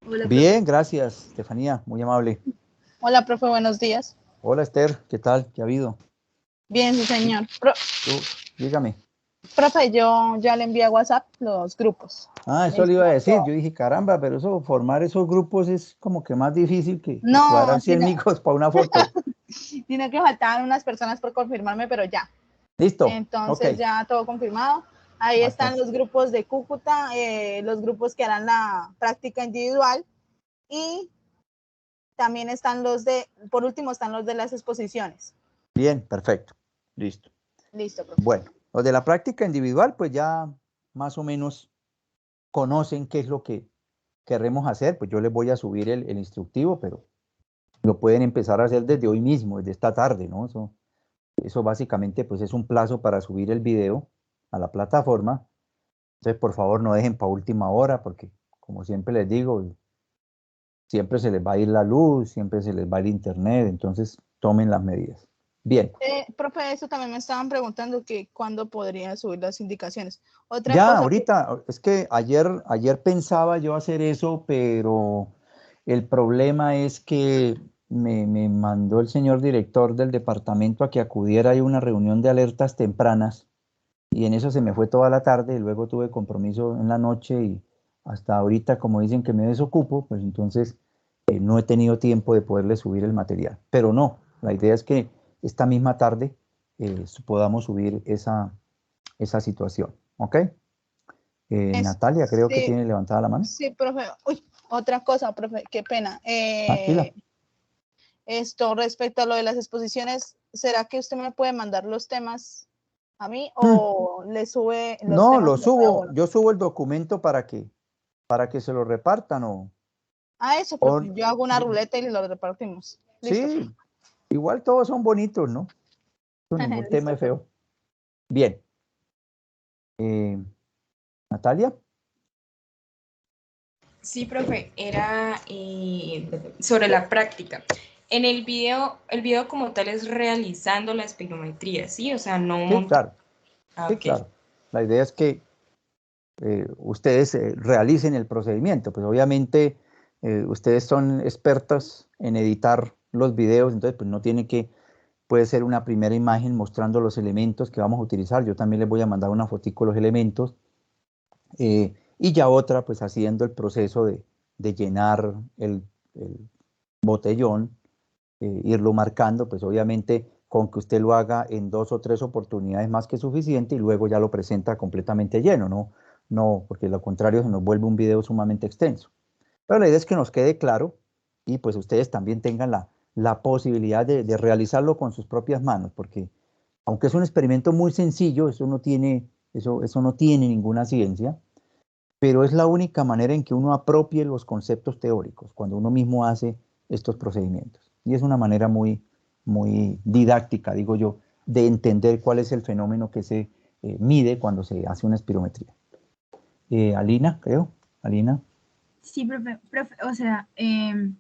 Hola, profe. Bien, gracias, Estefanía, muy amable. Hola, profe, buenos días. Hola, Esther, ¿qué tal? ¿Qué ha habido? Bien, sí, Sí, señor. dígame. Profe, yo ya le envié a WhatsApp los grupos. Ah, eso le iba a Necesitamos decir. todo. Yo dije, caramba, pero eso, formar esos grupos es como que más difícil que No, cuadrar 100 micos para una foto. sino que faltaban unas personas por confirmarme, pero ya. Listo, ok. Entonces ya todo confirmado. Ahí están los grupos de Cúcuta, los grupos que harán la práctica individual y también están por último están los de las exposiciones. Bien, perfecto. Listo. Listo, profe. Bueno, los de la práctica individual, pues ya más o menos conocen qué es lo que queremos hacer. Pues yo les voy a subir el instructivo, pero lo pueden empezar a hacer desde hoy mismo, desde esta tarde, ¿no? Eso básicamente pues es un plazo para subir el video a la plataforma. Entonces, por favor, no dejen para última hora porque, como siempre les digo, siempre se les va a ir la luz, siempre se les va el internet, entonces tomen las medidas. Bien. Profe, eso también me estaban preguntando que cuándo podría subir las indicaciones. Otra Ya, cosa, ahorita, es que ayer pensaba yo hacer eso, pero el problema es que me mandó el señor director del departamento a que acudiera a una reunión de alertas tempranas. Y en eso se me fue toda la tarde y luego tuve compromiso en la noche y hasta ahorita, como dicen que me desocupo, pues entonces no he tenido tiempo de poderle subir el material. Pero no, la idea es que esta misma tarde podamos subir esa situación. ¿Ok? Natalia, creo que sí, tiene levantada la mano. sí, profe. Uy, otra cosa, profe, qué pena. Tranquila. Esto respecto a lo de las exposiciones, ¿será que usted me puede mandar los temas a mí Mm, o le sube los No, temas lo a cada subo, uno? yo subo el documento para que se lo repartan Ah, eso, o profe. Yo hago una ruleta y lo repartimos. Listo, profe. sí, igual todos son bonitos, ¿no? Ningún tema Listo, es profe. feo. Bien, eh, Natalia. Sí, profe, era sobre la práctica. En el video como tal es realizando la espirometría, ¿sí? O sea, no Sí, monta. claro, Ah, sí, ok. claro. La idea es que ustedes realicen el procedimiento. Pues obviamente ustedes son expertas en editar los videos, entonces pues no tiene que, puede ser una primera imagen mostrando los elementos que vamos a utilizar. Yo también les voy a mandar una fotico de los elementos y ya otra pues haciendo el proceso de llenar el botellón, irlo marcando, pues obviamente con que usted lo haga en 2 o 3 oportunidades más que suficiente y luego ya lo presenta completamente lleno, ¿no? No, porque lo contrario se nos vuelve un video sumamente extenso. Pero la idea es que nos quede claro y pues ustedes también tengan la posibilidad de realizarlo con sus propias manos, porque aunque es un experimento muy sencillo, eso no tiene ninguna ciencia, pero es la única manera en que uno apropie los conceptos teóricos, cuando uno mismo hace estos procedimientos. Y es una manera muy didáctica, digo yo, de entender cuál es el fenómeno que se mide cuando se hace una espirometría. Alina, creo. Alina. Sí, profe, o sea, el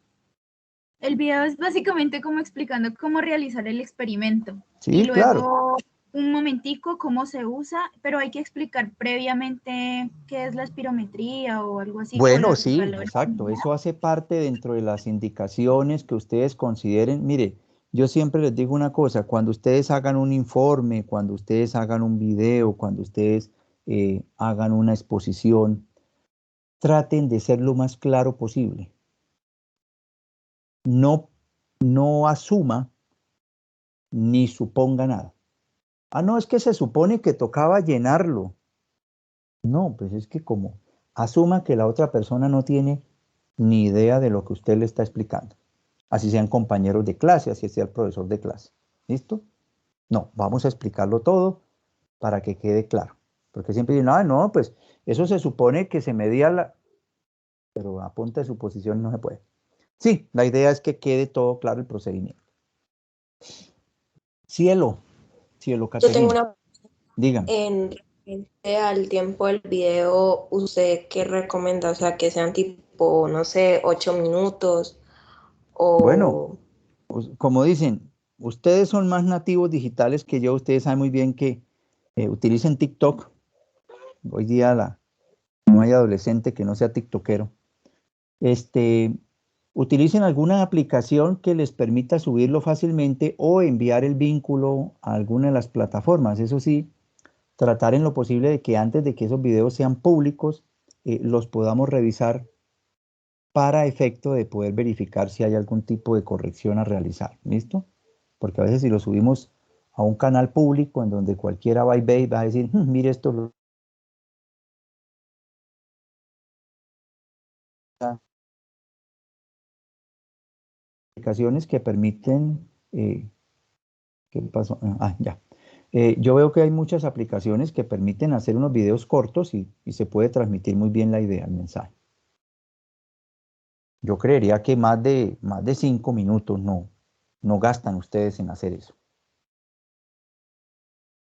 video es básicamente como explicando cómo realizar el experimento y Sí, claro. luego un momentico cómo se usa, pero hay que explicar previamente qué es la espirometría o algo así, o Bueno, los sí, valores. exacto. Eso hace parte dentro de las indicaciones que ustedes consideren. Mire, yo siempre les digo una cosa, cuando ustedes hagan un informe, cuando ustedes hagan un video, cuando ustedes hagan una exposición, traten de ser lo más claro posible. No, no asuma ni suponga nada. Ah, no, es que se supone que tocaba llenarlo. No, pues es que como asuma que la otra persona no tiene ni idea de lo que usted le está explicando. Así sean compañeros de clase, así sea el profesor de clase. ¿Listo? No, vamos a explicarlo todo para que quede claro. Porque siempre dicen, ah, no, pues eso se supone que se medía pero a punta de suposición no se puede. Sí, la idea es que quede todo claro el procedimiento. Cielo, cielo, Yo tengo Caterina, una dígame. en referente al tiempo del video, ¿usted qué recomienda? O sea, que sean tipo, no sé, 8 minutos Bueno, o... como dicen, ustedes son más nativos digitales que yo, ustedes saben muy bien que utilicen TikTok. Hoy día no hay adolescente que no sea tiktokero. utilicen alguna aplicación que les permita subirlo fácilmente o enviar el vínculo a alguna de las plataformas. Eso sí, tratar en lo posible de que antes de que esos videos sean públicos, los podamos revisar para efecto de poder verificar si hay algún tipo de corrección a realizar. ¿Listo? Porque a veces si lo subimos a un canal público en donde cualquiera va y ve y va a decir, mire esto, aplicaciones que permiten, ¿qué pasó? Ya. Yo veo que hay muchas aplicaciones que permiten hacer unos videos cortos y se puede transmitir muy bien la idea, el mensaje. Yo creería que más de 5 minutos no gastan ustedes en hacer eso.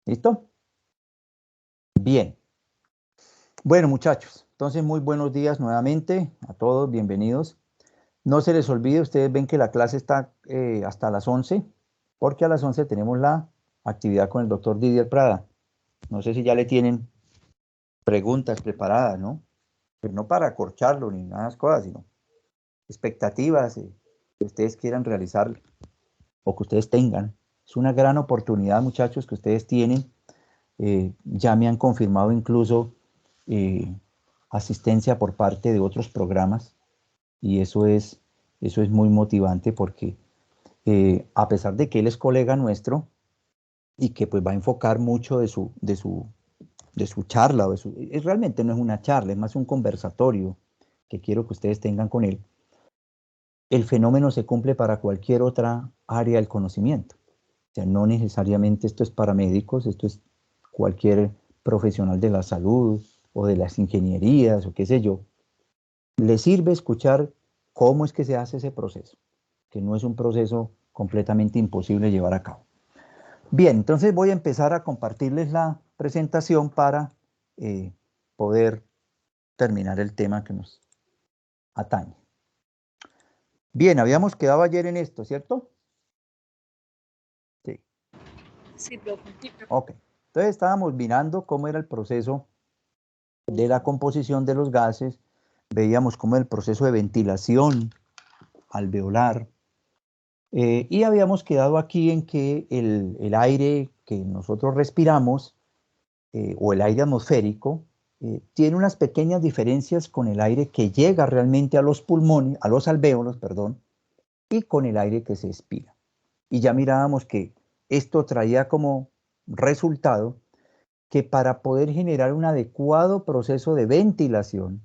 ¿Listo? Bien. Bueno, muchachos, entonces muy buenos días nuevamente a todos, bienvenidos. No se les olvide, ustedes ven que la clase está hasta las 11, porque a las 11 tenemos la actividad con el doctor Didier Prada. No sé si ya le tienen preguntas preparadas, ¿no? Pero no para acorcharlo ni nada de esas cosas, sino expectativas que ustedes quieran realizar o que ustedes tengan. Es una gran oportunidad, muchachos, que ustedes tienen. Ya me han confirmado incluso asistencia por parte de otros programas y eso es muy motivante porque a pesar de que él es colega nuestro y que pues va a enfocar mucho de su charla, realmente no es una charla, es más un conversatorio que quiero que ustedes tengan con él. El fenómeno se cumple para cualquier otra área del conocimiento. O sea, no necesariamente esto es para médicos, esto es cualquier profesional de la salud o de las ingenierías o qué sé yo. Le sirve escuchar cómo es que se hace ese proceso, que no es un proceso completamente imposible de llevar a cabo. Bien, entonces voy a empezar a compartirles la presentación para poder terminar el tema que nos atañe. Bien, habíamos quedado ayer en esto, ¿cierto? Sí. Sí, profe. Ok, entonces estábamos mirando cómo era el proceso de la composición de los gases, veíamos cómo el proceso de ventilación alveolar, y habíamos quedado aquí en que el aire que nosotros respiramos, o el aire atmosférico, tiene unas pequeñas diferencias con el aire que llega realmente a los pulmones, a los alvéolos, perdón, y con el aire que se expira. Y ya mirábamos que esto traía como resultado que para poder generar un adecuado proceso de ventilación,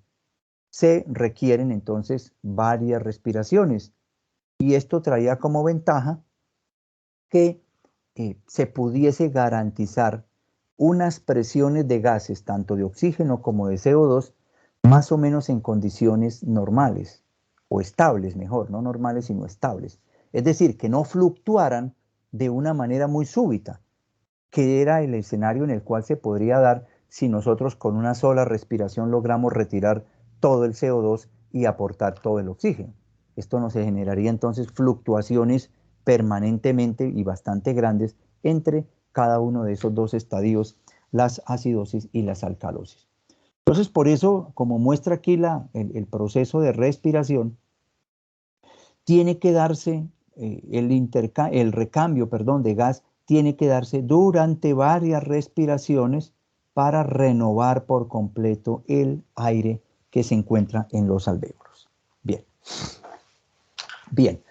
se requieren entonces varias respiraciones. Y esto traía como ventaja que se pudiese garantizar unas presiones de gases, tanto de oxígeno como de CO2, más o menos en condiciones normales, o estables mejor, no normales sino estables. Es decir, que no fluctuaran de una manera muy súbita, que era el escenario en el cual se podría dar si nosotros con una sola respiración logramos retirar todo el CO2 y aportar todo el oxígeno. Esto nos generaría entonces fluctuaciones permanentemente y bastante grandes entre cada uno de esos dos estadios, las acidosis y las alcalosis. Entonces, por eso, como muestra aquí el proceso de respiración, tiene que darse el recambio, de gas tiene que darse durante varias respiraciones para renovar por completo el aire que se encuentra en los alvéolos. Bien. Bien.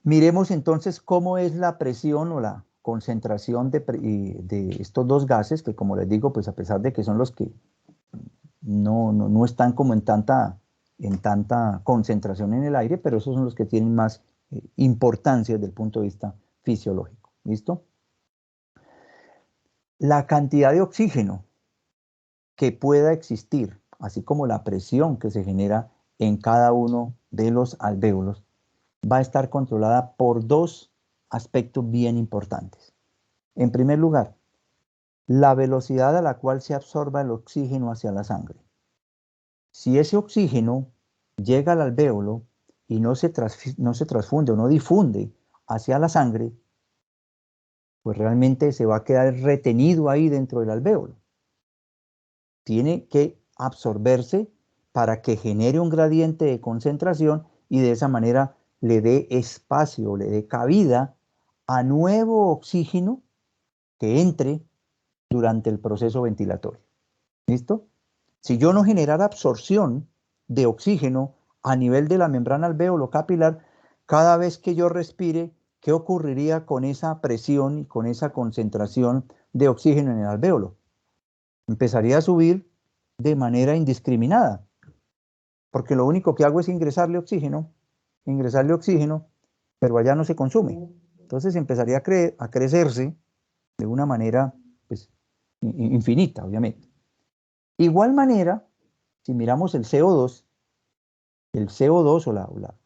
Miremos entonces cómo es la presión o la concentración de estos dos gases, que como les digo, pues a pesar de que son los que no están como en tanta concentración en el aire, pero esos son los que tienen más importancia desde el punto de vista fisiológico. ¿Listo? La cantidad de oxígeno que pueda existir, así como la presión que se genera en cada uno de los alvéolos, va a estar controlada por dos aspectos bien importantes. En primer lugar, la velocidad a la cual se absorba el oxígeno hacia la sangre. Si ese oxígeno llega al alvéolo y no se transfunde o no difunde hacia la sangre, pues realmente se va a quedar retenido ahí dentro del alvéolo. Tiene que absorberse para que genere un gradiente de concentración y de esa manera le dé espacio, le dé cabida a nuevo oxígeno que entre durante el proceso ventilatorio. ¿Listo? Si yo no generara absorción de oxígeno a nivel de la membrana alvéolo capilar, cada vez que yo respire, ¿qué ocurriría con esa presión y con esa concentración de oxígeno en el alvéolo? Empezaría a subir de manera indiscriminada, porque lo único que hago es ingresarle oxígeno, pero allá no se consume. Entonces empezaría a crecerse de una manera pues, infinita, obviamente. Igual manera, si miramos el CO2 o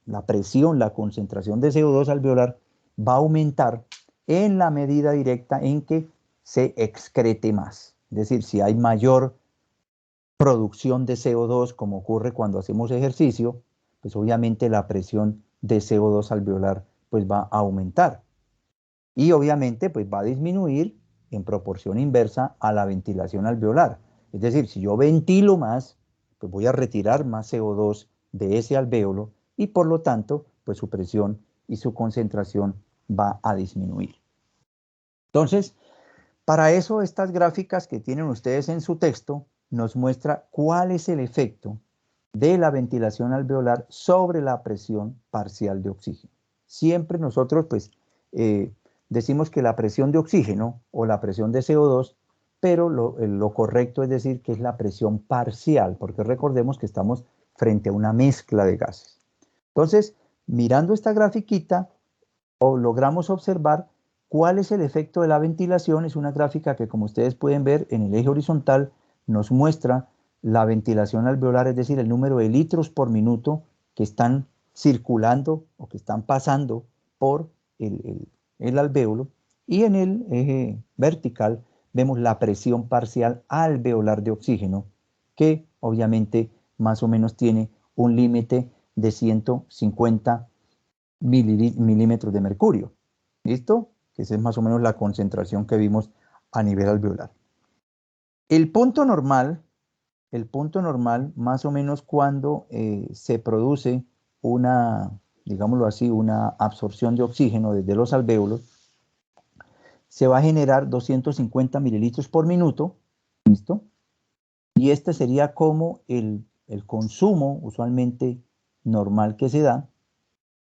la presión, la concentración de CO2 alveolar va a aumentar en la medida directa en que se excrete más. Es decir, si hay mayor producción de CO2, como ocurre cuando hacemos ejercicio, pues obviamente la presión de CO2 alveolar pues va a aumentar. Y obviamente pues va a disminuir en proporción inversa a la ventilación alveolar. Es decir, si yo ventilo más, pues voy a retirar más CO2 de ese alvéolo y por lo tanto, pues su presión y su concentración va a disminuir. Entonces, para eso estas gráficas que tienen ustedes en su texto nos muestra cuál es el efecto de la ventilación alveolar sobre la presión parcial de oxígeno. Siempre nosotros pues decimos que la presión de oxígeno o la presión de CO2, pero lo correcto es decir que es la presión parcial, porque recordemos que estamos frente a una mezcla de gases. Entonces, mirando esta grafiquita, logramos observar cuál es el efecto de la ventilación. Es una gráfica que, como ustedes pueden ver, en el eje horizontal nos muestra la ventilación alveolar, es decir, el número de litros por minuto que están circulando o que están pasando por el alvéolo, y en el eje vertical vemos la presión parcial alveolar de oxígeno, que obviamente más o menos tiene un límite de 150 milímetros de mercurio. ¿Listo? Que esa es más o menos la concentración que vimos a nivel alveolar. El punto normal más o menos cuando se produce una, digámoslo así, una absorción de oxígeno desde los alvéolos, se va a generar 250 mililitros por minuto, ¿listo? Y este sería como el consumo usualmente normal que se da.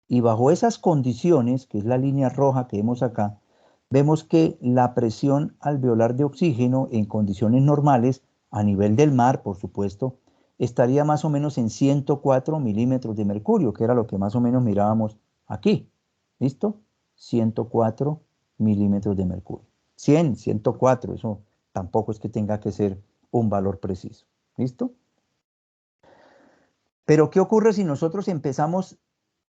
Y bajo esas condiciones, que es la línea roja que vemos acá, vemos que la presión alveolar de oxígeno en condiciones normales, a nivel del mar, por supuesto, estaría más o menos en 104 milímetros de mercurio, que era lo que más o menos mirábamos aquí. ¿Listo? 104 milímetros de mercurio. 100, 104, eso tampoco es que tenga que ser un valor preciso. ¿Listo? Pero ¿qué ocurre si nosotros empezamos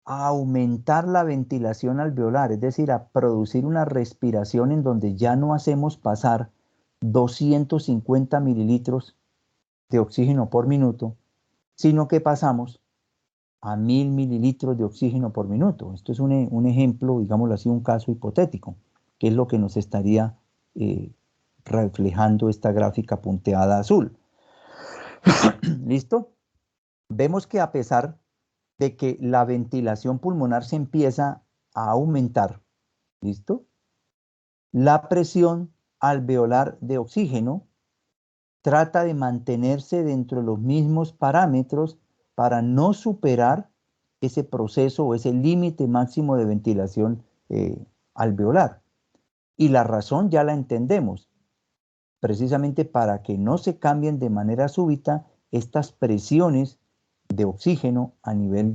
a aumentar la ventilación alveolar, es decir, a producir una respiración en donde ya no hacemos pasar 250 mililitros de oxígeno por minuto, sino que pasamos a 1000 mililitros de oxígeno por minuto? Esto es un ejemplo, digámoslo así, un caso hipotético, que es lo que nos estaría reflejando esta gráfica punteada azul. ¿Listo? Vemos que a pesar de que la ventilación pulmonar se empieza a aumentar, ¿listo? La presión alveolar de oxígeno trata de mantenerse dentro de los mismos parámetros para no superar ese proceso o ese límite máximo de ventilación alveolar. Y la razón ya la entendemos, precisamente para que no se cambien de manera súbita estas presiones de oxígeno a nivel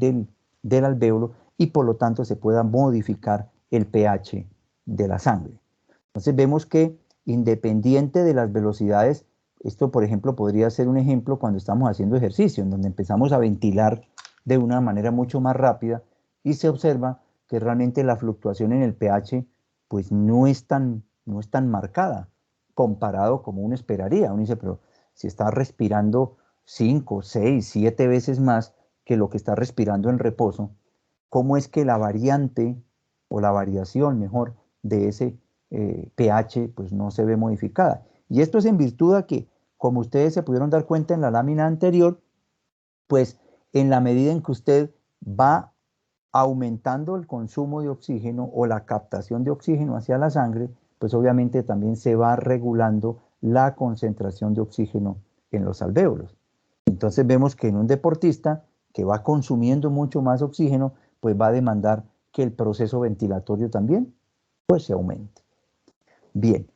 del alvéolo y por lo tanto se pueda modificar el pH de la sangre. Entonces vemos que independiente de las velocidades, esto por ejemplo podría ser un ejemplo cuando estamos haciendo ejercicio, en donde empezamos a ventilar de una manera mucho más rápida y se observa que realmente la fluctuación en el pH pues no es tan marcada comparado como uno esperaría. Uno dice, pero si está respirando 5, 6, 7 veces más que lo que está respirando en reposo, ¿cómo es que la variante o la variación, mejor, de ese pH pues no se ve modificada? Y esto es en virtud a que, como ustedes se pudieron dar cuenta en la lámina anterior, Pues en la medida en que usted va aumentando el consumo de oxígeno o la captación de oxígeno hacia la sangre, pues obviamente también se va regulando la concentración de oxígeno en los alvéolos. Entonces vemos que en un deportista que va consumiendo mucho más oxígeno, pues va a demandar que el proceso ventilatorio también pues se aumente. Bien,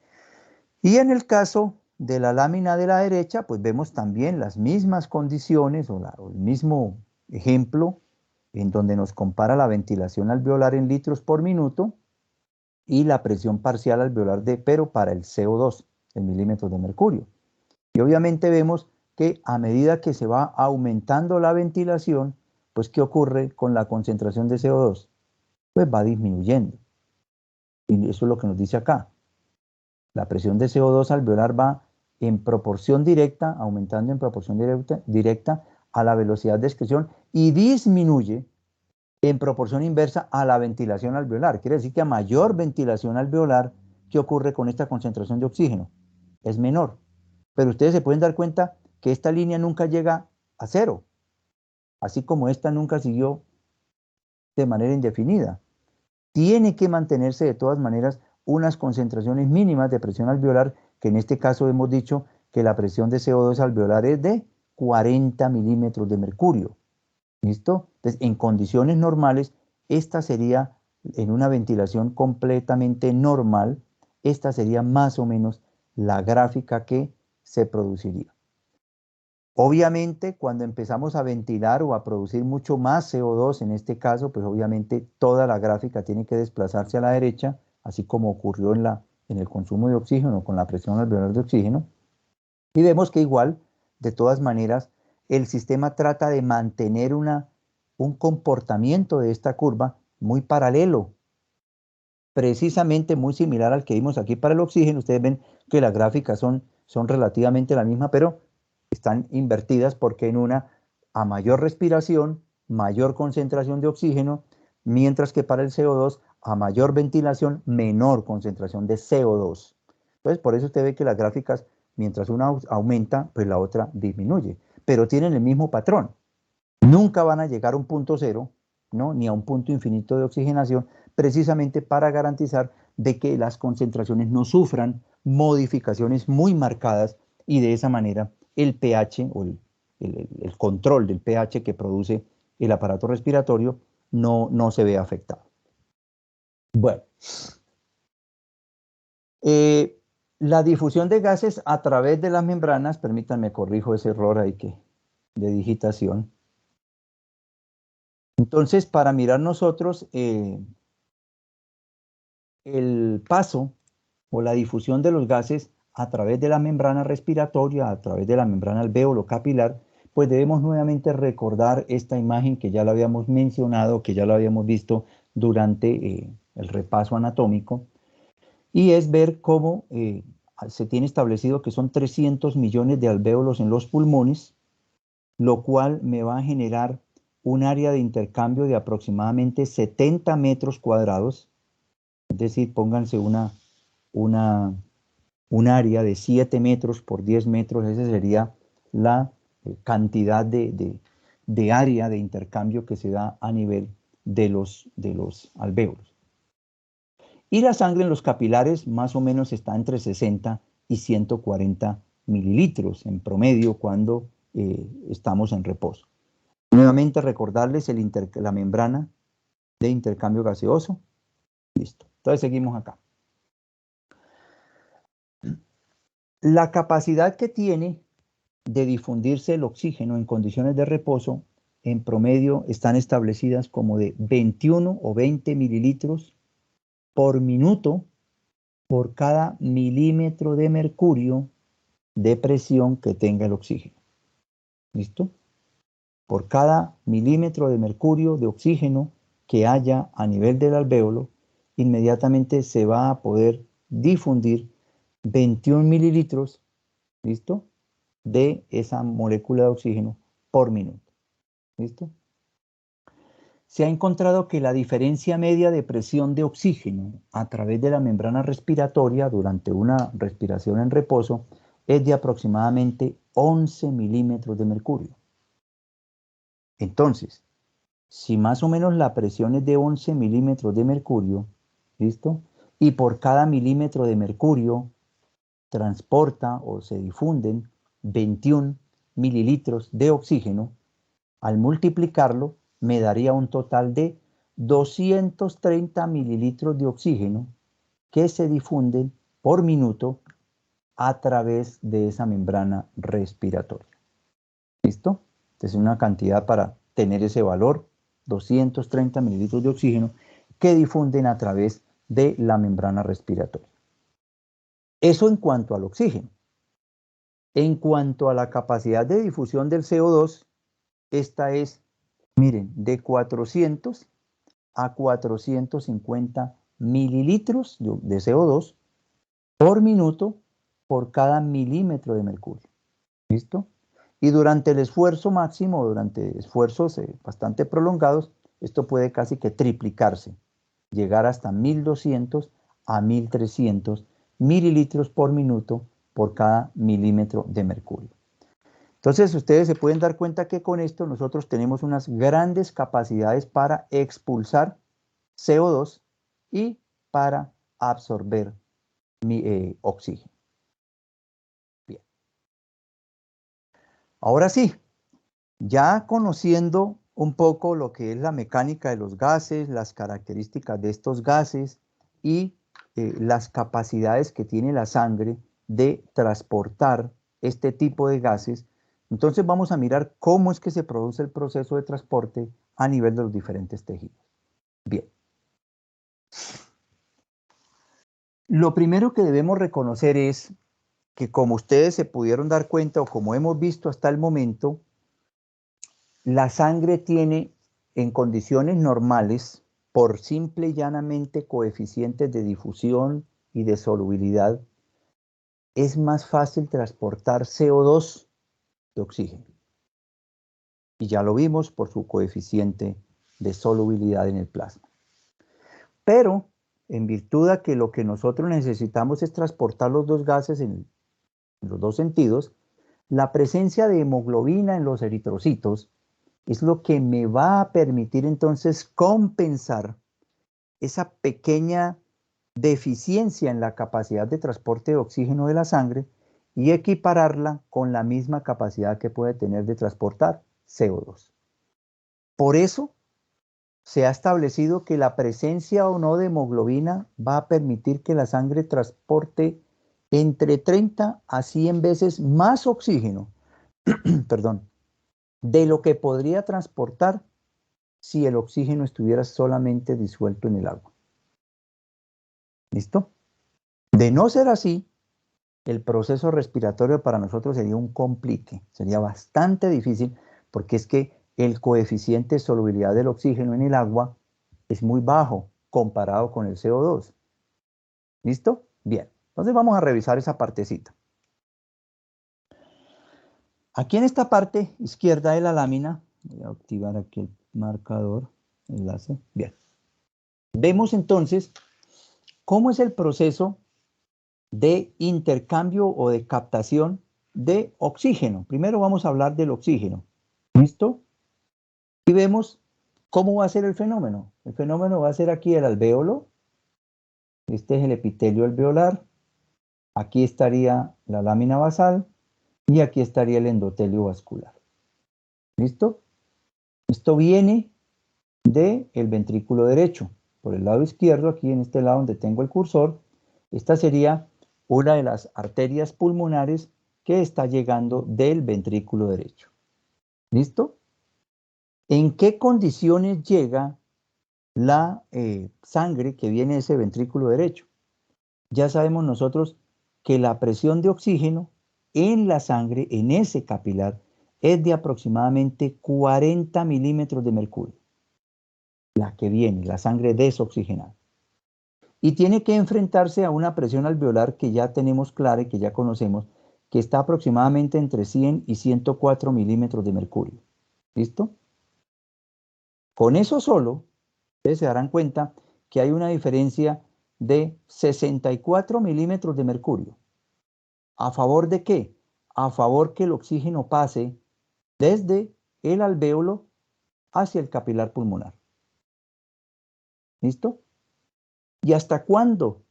y en el caso de la lámina de la derecha, pues vemos también las mismas condiciones o el mismo ejemplo en donde nos compara la ventilación alveolar en litros por minuto y la presión parcial alveolar pero para el CO2 en milímetros de mercurio. Y obviamente vemos que a medida que se va aumentando la ventilación, pues ¿qué ocurre con la concentración de CO2? Pues va disminuyendo. Y eso es lo que nos dice acá. La presión de CO2 alveolar va en proporción directa, aumentando en proporción directa a la velocidad de excreción y disminuye en proporción inversa a la ventilación alveolar. Quiere decir que a mayor ventilación alveolar, ¿qué ocurre con esta concentración de oxígeno? Es menor. Pero ustedes se pueden dar cuenta que esta línea nunca llega a cero, así como esta nunca siguió de manera indefinida. Tiene que mantenerse de todas maneras unas concentraciones mínimas de presión alveolar, que en este caso hemos dicho que la presión de CO2 alveolar es de 40 milímetros de mercurio. ¿Listo? Entonces, en condiciones normales, esta sería, en una ventilación completamente normal, esta sería más o menos la gráfica que se produciría. Obviamente, cuando empezamos a ventilar o a producir mucho más CO2, en este caso, pues obviamente toda la gráfica tiene que desplazarse a la derecha, así como ocurrió en el consumo de oxígeno con la presión alveolar de oxígeno. Y vemos que igual, de todas maneras, el sistema trata de mantener un comportamiento de esta curva muy paralelo, precisamente muy similar al que vimos aquí para el oxígeno. Ustedes ven que las gráficas son relativamente la misma, pero están invertidas porque en una, a mayor respiración, mayor concentración de oxígeno, mientras que para el CO2, a mayor ventilación, menor concentración de CO2. Entonces, por eso usted ve que las gráficas, mientras una aumenta, pues la otra disminuye, pero tienen el mismo patrón. Nunca van a llegar a un punto cero, ¿no? Ni a un punto infinito de oxigenación, precisamente para garantizar de que las concentraciones no sufran modificaciones muy marcadas y de esa manera el pH o el control del pH que produce el aparato respiratorio no se ve afectado. Bueno, la difusión de gases a través de las membranas, permítanme corrijo ese error ahí de digitación. Entonces, para mirar nosotros el paso o la difusión de los gases a través de la membrana respiratoria, a través de la membrana alvéolo capilar, pues debemos nuevamente recordar esta imagen que ya la habíamos mencionado, que ya la habíamos visto durante el repaso anatómico, y es ver cómo se tiene establecido que son 300 millones de alvéolos en los pulmones, lo cual me va a generar un área de intercambio de aproximadamente 70 metros cuadrados, es decir, pónganse un área de 7 metros por 10 metros, esa sería la cantidad de área de intercambio que se da a nivel de los alvéolos. Y la sangre en los capilares más o menos está entre 60 y 140 mililitros en promedio cuando estamos en reposo. Nuevamente recordarles la membrana de intercambio gaseoso. Listo. Entonces seguimos acá. La capacidad que tiene de difundirse el oxígeno en condiciones de reposo, en promedio están establecidas como de 21 o 20 mililitros por minuto por cada milímetro de mercurio de presión que tenga el oxígeno. ¿Listo? Por cada milímetro de mercurio de oxígeno que haya a nivel del alvéolo, inmediatamente se va a poder difundir 21 mililitros, ¿listo?, de esa molécula de oxígeno por minuto. ¿Listo? Se ha encontrado que la diferencia media de presión de oxígeno a través de la membrana respiratoria durante una respiración en reposo es de aproximadamente 11 milímetros de mercurio. Entonces, si más o menos la presión es de 11 milímetros de mercurio, ¿listo? Y por cada milímetro de mercurio transporta o se difunden 21 mililitros de oxígeno, al multiplicarlo me daría un total de 230 mililitros de oxígeno que se difunden por minuto a través de esa membrana respiratoria. ¿Listo? Entonces una cantidad para tener ese valor, 230 mililitros de oxígeno que difunden a través de la membrana respiratoria. Eso en cuanto al oxígeno. En cuanto a la capacidad de difusión del CO2, esta es, miren, de 400 a 450 mililitros de CO2 por minuto por cada milímetro de mercurio. ¿Listo? Y durante el esfuerzo máximo, durante esfuerzos bastante prolongados, esto puede casi que triplicarse, llegar hasta 1200 a 1300 mililitros por minuto por cada milímetro de mercurio. Entonces, ustedes se pueden dar cuenta que con esto nosotros tenemos unas grandes capacidades para expulsar CO2 y para absorber oxígeno. Bien. Ahora sí, ya conociendo un poco lo que es la mecánica de los gases, las características de estos gases y las capacidades que tiene la sangre de transportar este tipo de gases, entonces vamos a mirar cómo es que se produce el proceso de transporte a nivel de los diferentes tejidos. Bien. Lo primero que debemos reconocer es que, como ustedes se pudieron dar cuenta o como hemos visto hasta el momento, la sangre tiene en condiciones normales, por simple y llanamente coeficientes de difusión y de solubilidad, es más fácil transportar CO2 que oxígeno. Y ya lo vimos por su coeficiente de solubilidad en el plasma. Pero, en virtud de que lo que nosotros necesitamos es transportar los dos gases en los dos sentidos, la presencia de hemoglobina en los eritrocitos es lo que me va a permitir entonces compensar esa pequeña deficiencia en la capacidad de transporte de oxígeno de la sangre y equipararla con la misma capacidad que puede tener de transportar CO2. Por eso se ha establecido que la presencia o no de hemoglobina va a permitir que la sangre transporte entre 30 a 100 veces más oxígeno, perdón, de lo que podría transportar si el oxígeno estuviera solamente disuelto en el agua. ¿Listo? De no ser así, el proceso respiratorio para nosotros sería un complique, sería bastante difícil porque es que el coeficiente de solubilidad del oxígeno en el agua es muy bajo comparado con el CO2. ¿Listo? Bien, entonces vamos a revisar esa partecita. Aquí en esta parte izquierda de la lámina, voy a activar aquí el marcador, enlace, bien. Vemos entonces cómo es el proceso de intercambio o de captación de oxígeno. Primero vamos a hablar del oxígeno. ¿Listo? Y vemos cómo va a ser el fenómeno. El fenómeno va a ser aquí el alvéolo. Este es el epitelio alveolar. Aquí estaría la lámina basal y aquí estaría el endotelio vascular. ¿Listo? Esto viene del ventrículo derecho. Por el lado izquierdo, aquí en este lado donde tengo el cursor, esta sería una de las arterias pulmonares que está llegando del ventrículo derecho. ¿Listo? ¿En qué condiciones llega la sangre que viene de ese ventrículo derecho? Ya sabemos nosotros que la presión de oxígeno en la sangre, en ese capilar, es de aproximadamente 40 milímetros de mercurio. La que viene, la sangre desoxigenada. Y tiene que enfrentarse a una presión alveolar que ya tenemos clara y que ya conocemos, que está aproximadamente entre 100 y 104 milímetros de mercurio. ¿Listo? Con eso solo, ustedes se darán cuenta que hay una diferencia de 64 milímetros de mercurio. ¿A favor de qué? A favor que el oxígeno pase desde el alvéolo hacia el capilar pulmonar. ¿Listo? ¿Y hasta cuándo?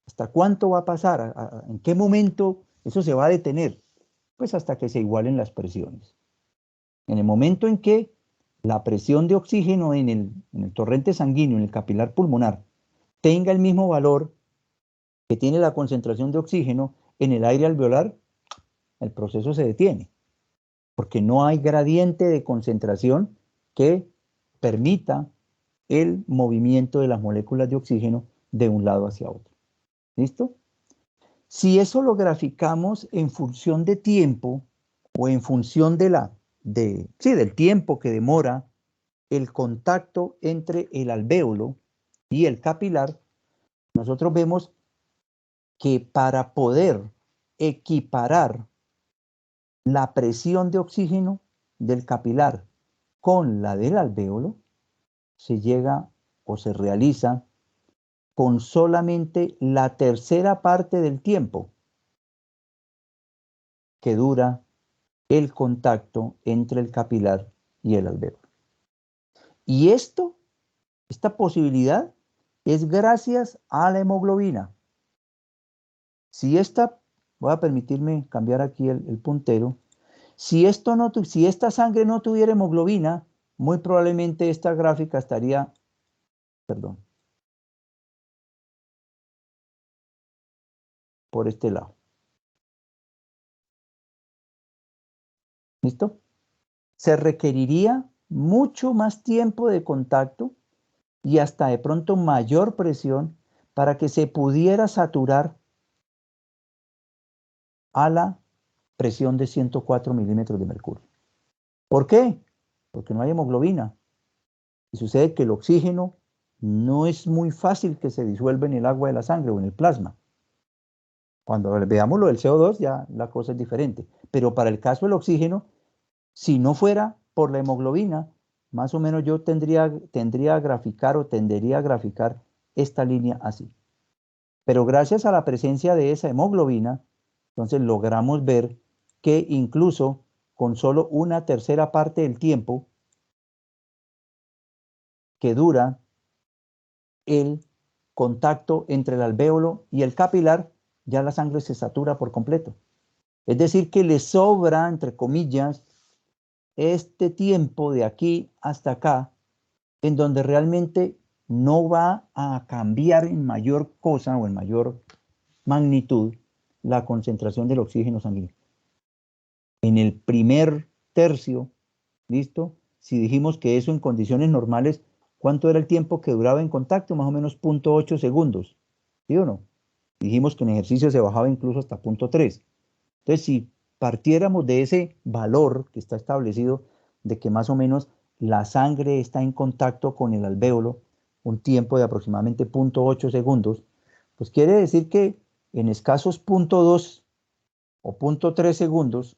¿Hasta cuánto va a pasar? ¿En qué momento eso se va a detener? Pues hasta que se igualen las presiones. En el momento en que la presión de oxígeno en el torrente sanguíneo, en el capilar pulmonar, tenga el mismo valor que tiene la concentración de oxígeno en el aire alveolar, el proceso se detiene, porque no hay gradiente de concentración que permita el movimiento de las moléculas de oxígeno de un lado hacia otro. ¿Listo? Si eso lo graficamos en función de tiempo o en función del tiempo que demora el contacto entre el alvéolo y el capilar, nosotros vemos que para poder equiparar la presión de oxígeno del capilar con la del alvéolo, se llega o se realiza con solamente la tercera parte del tiempo que dura el contacto entre el capilar y el alvéolo. Y esta posibilidad es gracias a la hemoglobina. Voy a permitirme cambiar aquí el puntero. Si esta sangre no tuviera hemoglobina, muy probablemente esta gráfica estaría, por este lado. ¿Listo? Se requeriría mucho más tiempo de contacto y hasta de pronto mayor presión para que se pudiera saturar a la presión de 104 milímetros de mercurio. ¿Por qué? Porque no hay hemoglobina. Y sucede que el oxígeno no es muy fácil que se disuelva en el agua de la sangre o en el plasma. Cuando veamos lo del CO2 ya la cosa es diferente. Pero para el caso del oxígeno, si no fuera por la hemoglobina, más o menos yo tendería a graficar esta línea así. Pero gracias a la presencia de esa hemoglobina, entonces logramos ver que incluso con solo una tercera parte del tiempo que dura el contacto entre el alvéolo y el capilar, ya la sangre se satura por completo. Es decir, que le sobra, entre comillas, este tiempo de aquí hasta acá, en donde realmente no va a cambiar en mayor cosa o en mayor magnitud la concentración del oxígeno sanguíneo. En el primer tercio, ¿listo? Si dijimos que eso en condiciones normales, ¿cuánto era el tiempo que duraba en contacto? Más o menos 0.8 segundos, ¿sí o no? Dijimos que en ejercicio se bajaba incluso hasta 0.3. Entonces, si partiéramos de ese valor que está establecido, de que más o menos la sangre está en contacto con el alvéolo, un tiempo de aproximadamente 0.8 segundos, pues quiere decir que en escasos 0.2 o 0.3 segundos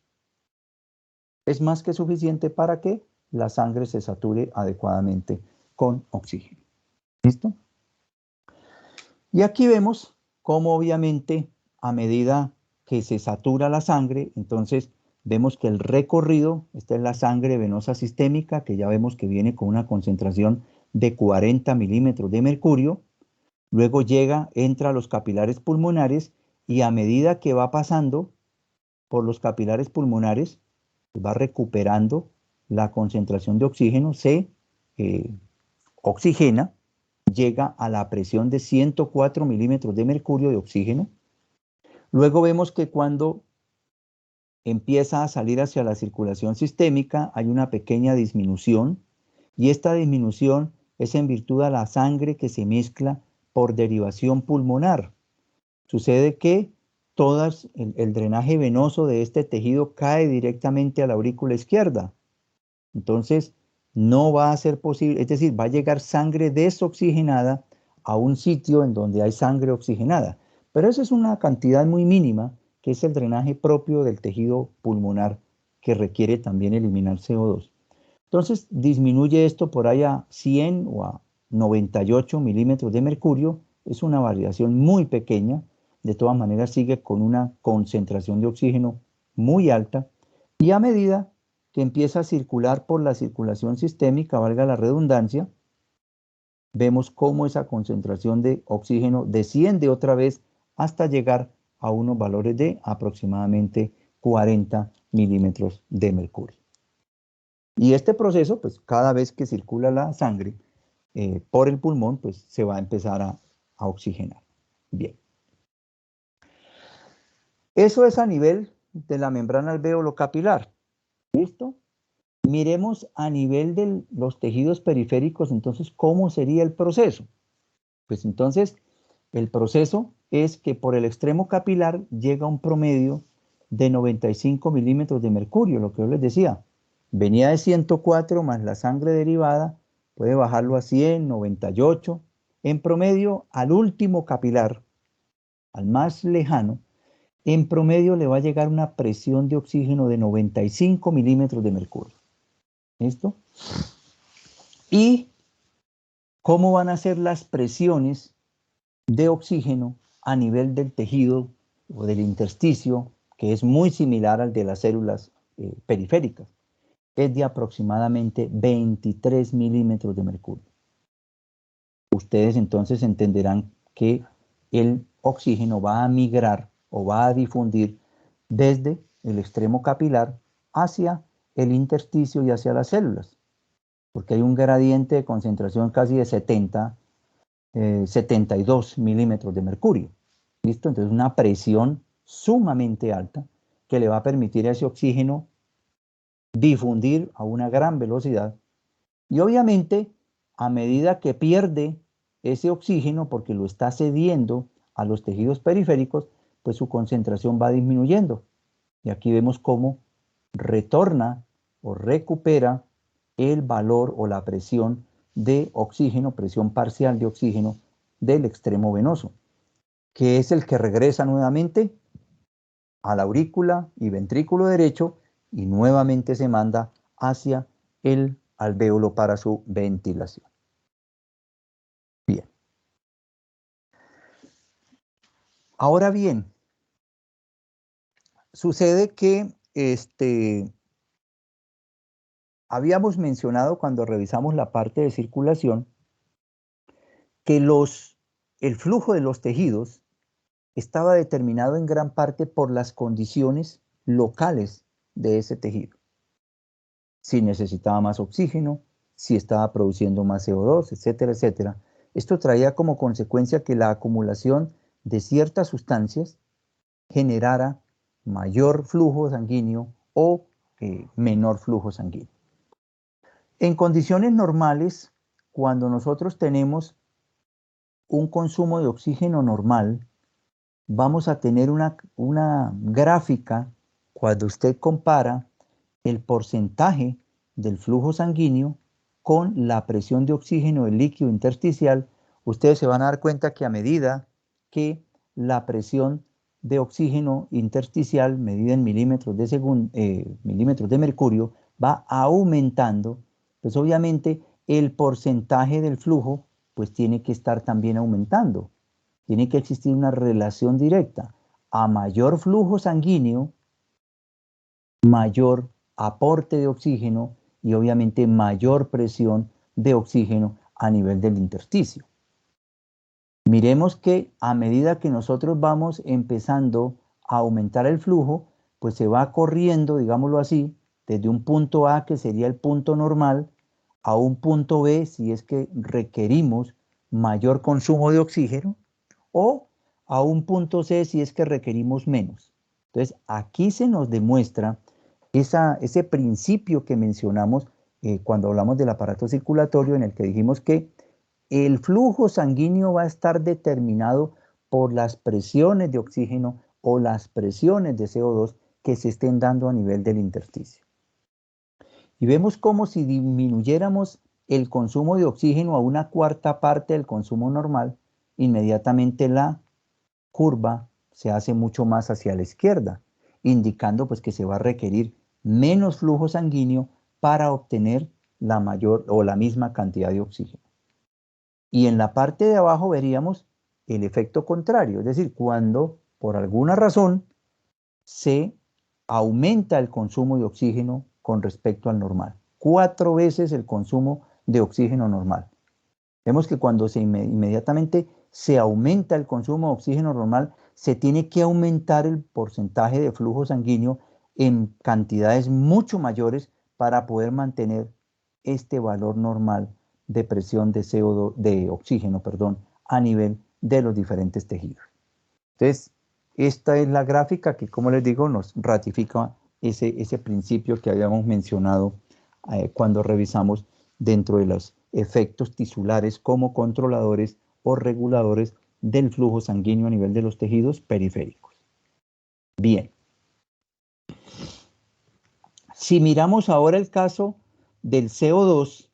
es más que suficiente para que la sangre se sature adecuadamente con oxígeno. ¿Listo? Y aquí vemos cómo obviamente a medida que se satura la sangre, entonces vemos que el recorrido, esta es la sangre venosa sistémica, que ya vemos que viene con una concentración de 40 milímetros de mercurio, luego entra a los capilares pulmonares y a medida que va pasando por los capilares pulmonares, va recuperando la concentración de oxígeno, se oxigena, llega a la presión de 104 milímetros de mercurio de oxígeno. Luego vemos que cuando empieza a salir hacia la circulación sistémica hay una pequeña disminución y esta disminución es en virtud a la sangre que se mezcla por derivación pulmonar. Sucede que el drenaje venoso de este tejido cae directamente a la aurícula izquierda. Entonces, no va a ser posible, es decir, va a llegar sangre desoxigenada a un sitio en donde hay sangre oxigenada. Pero eso es una cantidad muy mínima, que es el drenaje propio del tejido pulmonar, que requiere también eliminar CO2. Entonces, disminuye esto por ahí a 100 o a 98 milímetros de mercurio. Es una variación muy pequeña. De todas maneras, sigue con una concentración de oxígeno muy alta. Y a medida que empieza a circular por la circulación sistémica, valga la redundancia, vemos cómo esa concentración de oxígeno desciende otra vez hasta llegar a unos valores de aproximadamente 40 milímetros de mercurio. Y este proceso, pues cada vez que circula la sangre por el pulmón, pues se va a empezar a oxigenar. Bien. Eso es a nivel de la membrana alveolo-capilar. ¿Listo? Miremos a nivel de los tejidos periféricos, entonces, ¿cómo sería el proceso? Pues entonces, el proceso es que por el extremo capilar llega un promedio de 95 milímetros de mercurio, lo que yo les decía. Venía de 104 más la sangre derivada, puede bajarlo a 100, 98. En promedio, al último capilar, al más lejano, en promedio le va a llegar una presión de oxígeno de 95 milímetros de mercurio. ¿Listo? ¿Y cómo van a ser las presiones de oxígeno a nivel del tejido o del intersticio, que es muy similar al de las células periféricas? Es de aproximadamente 23 milímetros de mercurio. Ustedes entonces entenderán que el oxígeno va a migrar o va a difundir desde el extremo capilar hacia el intersticio y hacia las células, porque hay un gradiente de concentración casi de 72 milímetros de mercurio. ¿Listo? Entonces una presión sumamente alta que le va a permitir a ese oxígeno difundir a una gran velocidad y obviamente a medida que pierde ese oxígeno porque lo está cediendo a los tejidos periféricos, pues su concentración va disminuyendo. Y aquí vemos cómo retorna o recupera el valor o la presión de oxígeno, presión parcial de oxígeno del extremo venoso, que es el que regresa nuevamente a la aurícula y ventrículo derecho y nuevamente se manda hacia el alvéolo para su ventilación. Bien. Ahora bien, sucede que habíamos mencionado cuando revisamos la parte de circulación que el flujo de los tejidos estaba determinado en gran parte por las condiciones locales de ese tejido. Si necesitaba más oxígeno, si estaba produciendo más CO2, etcétera, etcétera. Esto traía como consecuencia que la acumulación de ciertas sustancias generara mayor flujo sanguíneo o menor flujo sanguíneo. En condiciones normales, cuando nosotros tenemos un consumo de oxígeno normal, vamos a tener una gráfica cuando usted compara el porcentaje del flujo sanguíneo con la presión de oxígeno del líquido intersticial. Ustedes se van a dar cuenta que a medida que la presión de oxígeno intersticial, medida en milímetros de mercurio, va aumentando, pues obviamente el porcentaje del flujo pues tiene que estar también aumentando. Tiene que existir una relación directa. A mayor flujo sanguíneo, mayor aporte de oxígeno y obviamente mayor presión de oxígeno a nivel del intersticio. Miremos que a medida que nosotros vamos empezando a aumentar el flujo, pues se va corriendo, digámoslo así, desde un punto A, que sería el punto normal, a un punto B, si es que requerimos mayor consumo de oxígeno, o a un punto C, si es que requerimos menos. Entonces, aquí se nos demuestra ese principio que mencionamos cuando hablamos del aparato circulatorio, en el que dijimos que el flujo sanguíneo va a estar determinado por las presiones de oxígeno o las presiones de CO2 que se estén dando a nivel del intersticio. Y vemos como si disminuyéramos el consumo de oxígeno a una cuarta parte del consumo normal, inmediatamente la curva se hace mucho más hacia la izquierda, indicando pues que se va a requerir menos flujo sanguíneo para obtener la mayor o la misma cantidad de oxígeno. Y en la parte de abajo veríamos el efecto contrario, es decir, cuando por alguna razón se aumenta el consumo de oxígeno con respecto al normal. 4 veces el consumo de oxígeno normal. Vemos que cuando inmediatamente se aumenta el consumo de oxígeno normal, se tiene que aumentar el porcentaje de flujo sanguíneo en cantidades mucho mayores para poder mantener este valor normal de presión de CO2, de oxígeno, perdón, a nivel de los diferentes tejidos. Entonces, esta es la gráfica que, como les digo, nos ratifica ese principio que habíamos mencionado cuando revisamos dentro de los efectos tisulares como controladores o reguladores del flujo sanguíneo a nivel de los tejidos periféricos. Bien. Si miramos ahora el caso del CO2,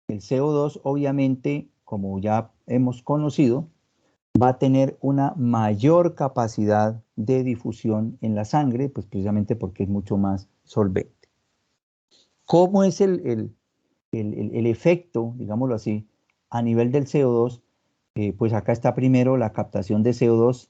el CO2 obviamente, como ya hemos conocido, va a tener una mayor capacidad de difusión en la sangre, pues precisamente porque es mucho más solvente. ¿Cómo es el efecto, digámoslo así, a nivel del CO2? Pues acá está primero la captación de CO2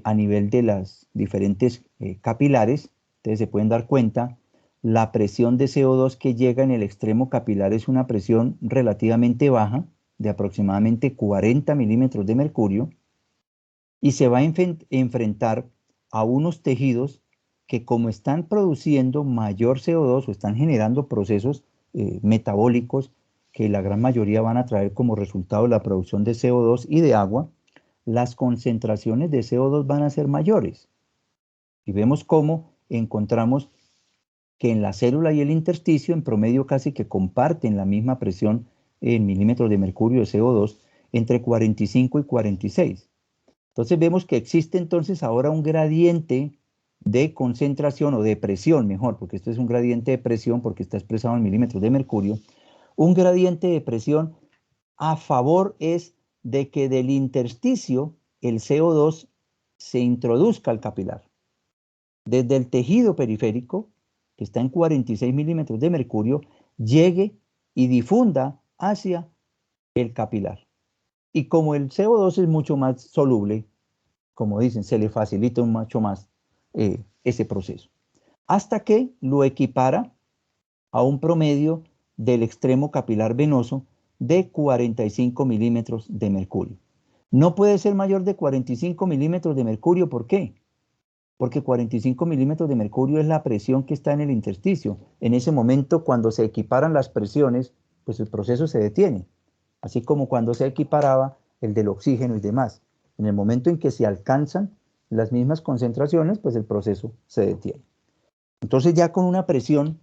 a nivel de las diferentes capilares. Ustedes se pueden dar cuenta, la presión de CO2 que llega en el extremo capilar es una presión relativamente baja, de aproximadamente 40 milímetros de mercurio, y se va a enfrentar a unos tejidos que, como están produciendo mayor CO2 o están generando procesos metabólicos que la gran mayoría van a traer como resultado la producción de CO2 y de agua, las concentraciones de CO2 van a ser mayores. Y vemos cómo encontramos que en la célula y el intersticio en promedio casi que comparten la misma presión en milímetros de mercurio de CO2 entre 45 y 46. Entonces vemos que existe entonces ahora un gradiente de concentración o de presión, mejor, porque esto es un gradiente de presión porque está expresado en milímetros de mercurio. Un gradiente de presión a favor es de que del intersticio el CO2 se introduzca al capilar. Desde el tejido periférico, que está en 46 milímetros de mercurio, llegue y difunda hacia el capilar. Y como el CO2 es mucho más soluble, como dicen, se le facilita mucho más ese proceso. Hasta que lo equipara a un promedio del extremo capilar venoso de 45 milímetros de mercurio. No puede ser mayor de 45 milímetros de mercurio, ¿por qué? Porque 45 milímetros de mercurio es la presión que está en el intersticio. En ese momento, cuando se equiparan las presiones, pues el proceso se detiene. Así como cuando se equiparaba el del oxígeno y demás. En el momento en que se alcanzan las mismas concentraciones, pues el proceso se detiene. Entonces ya con una presión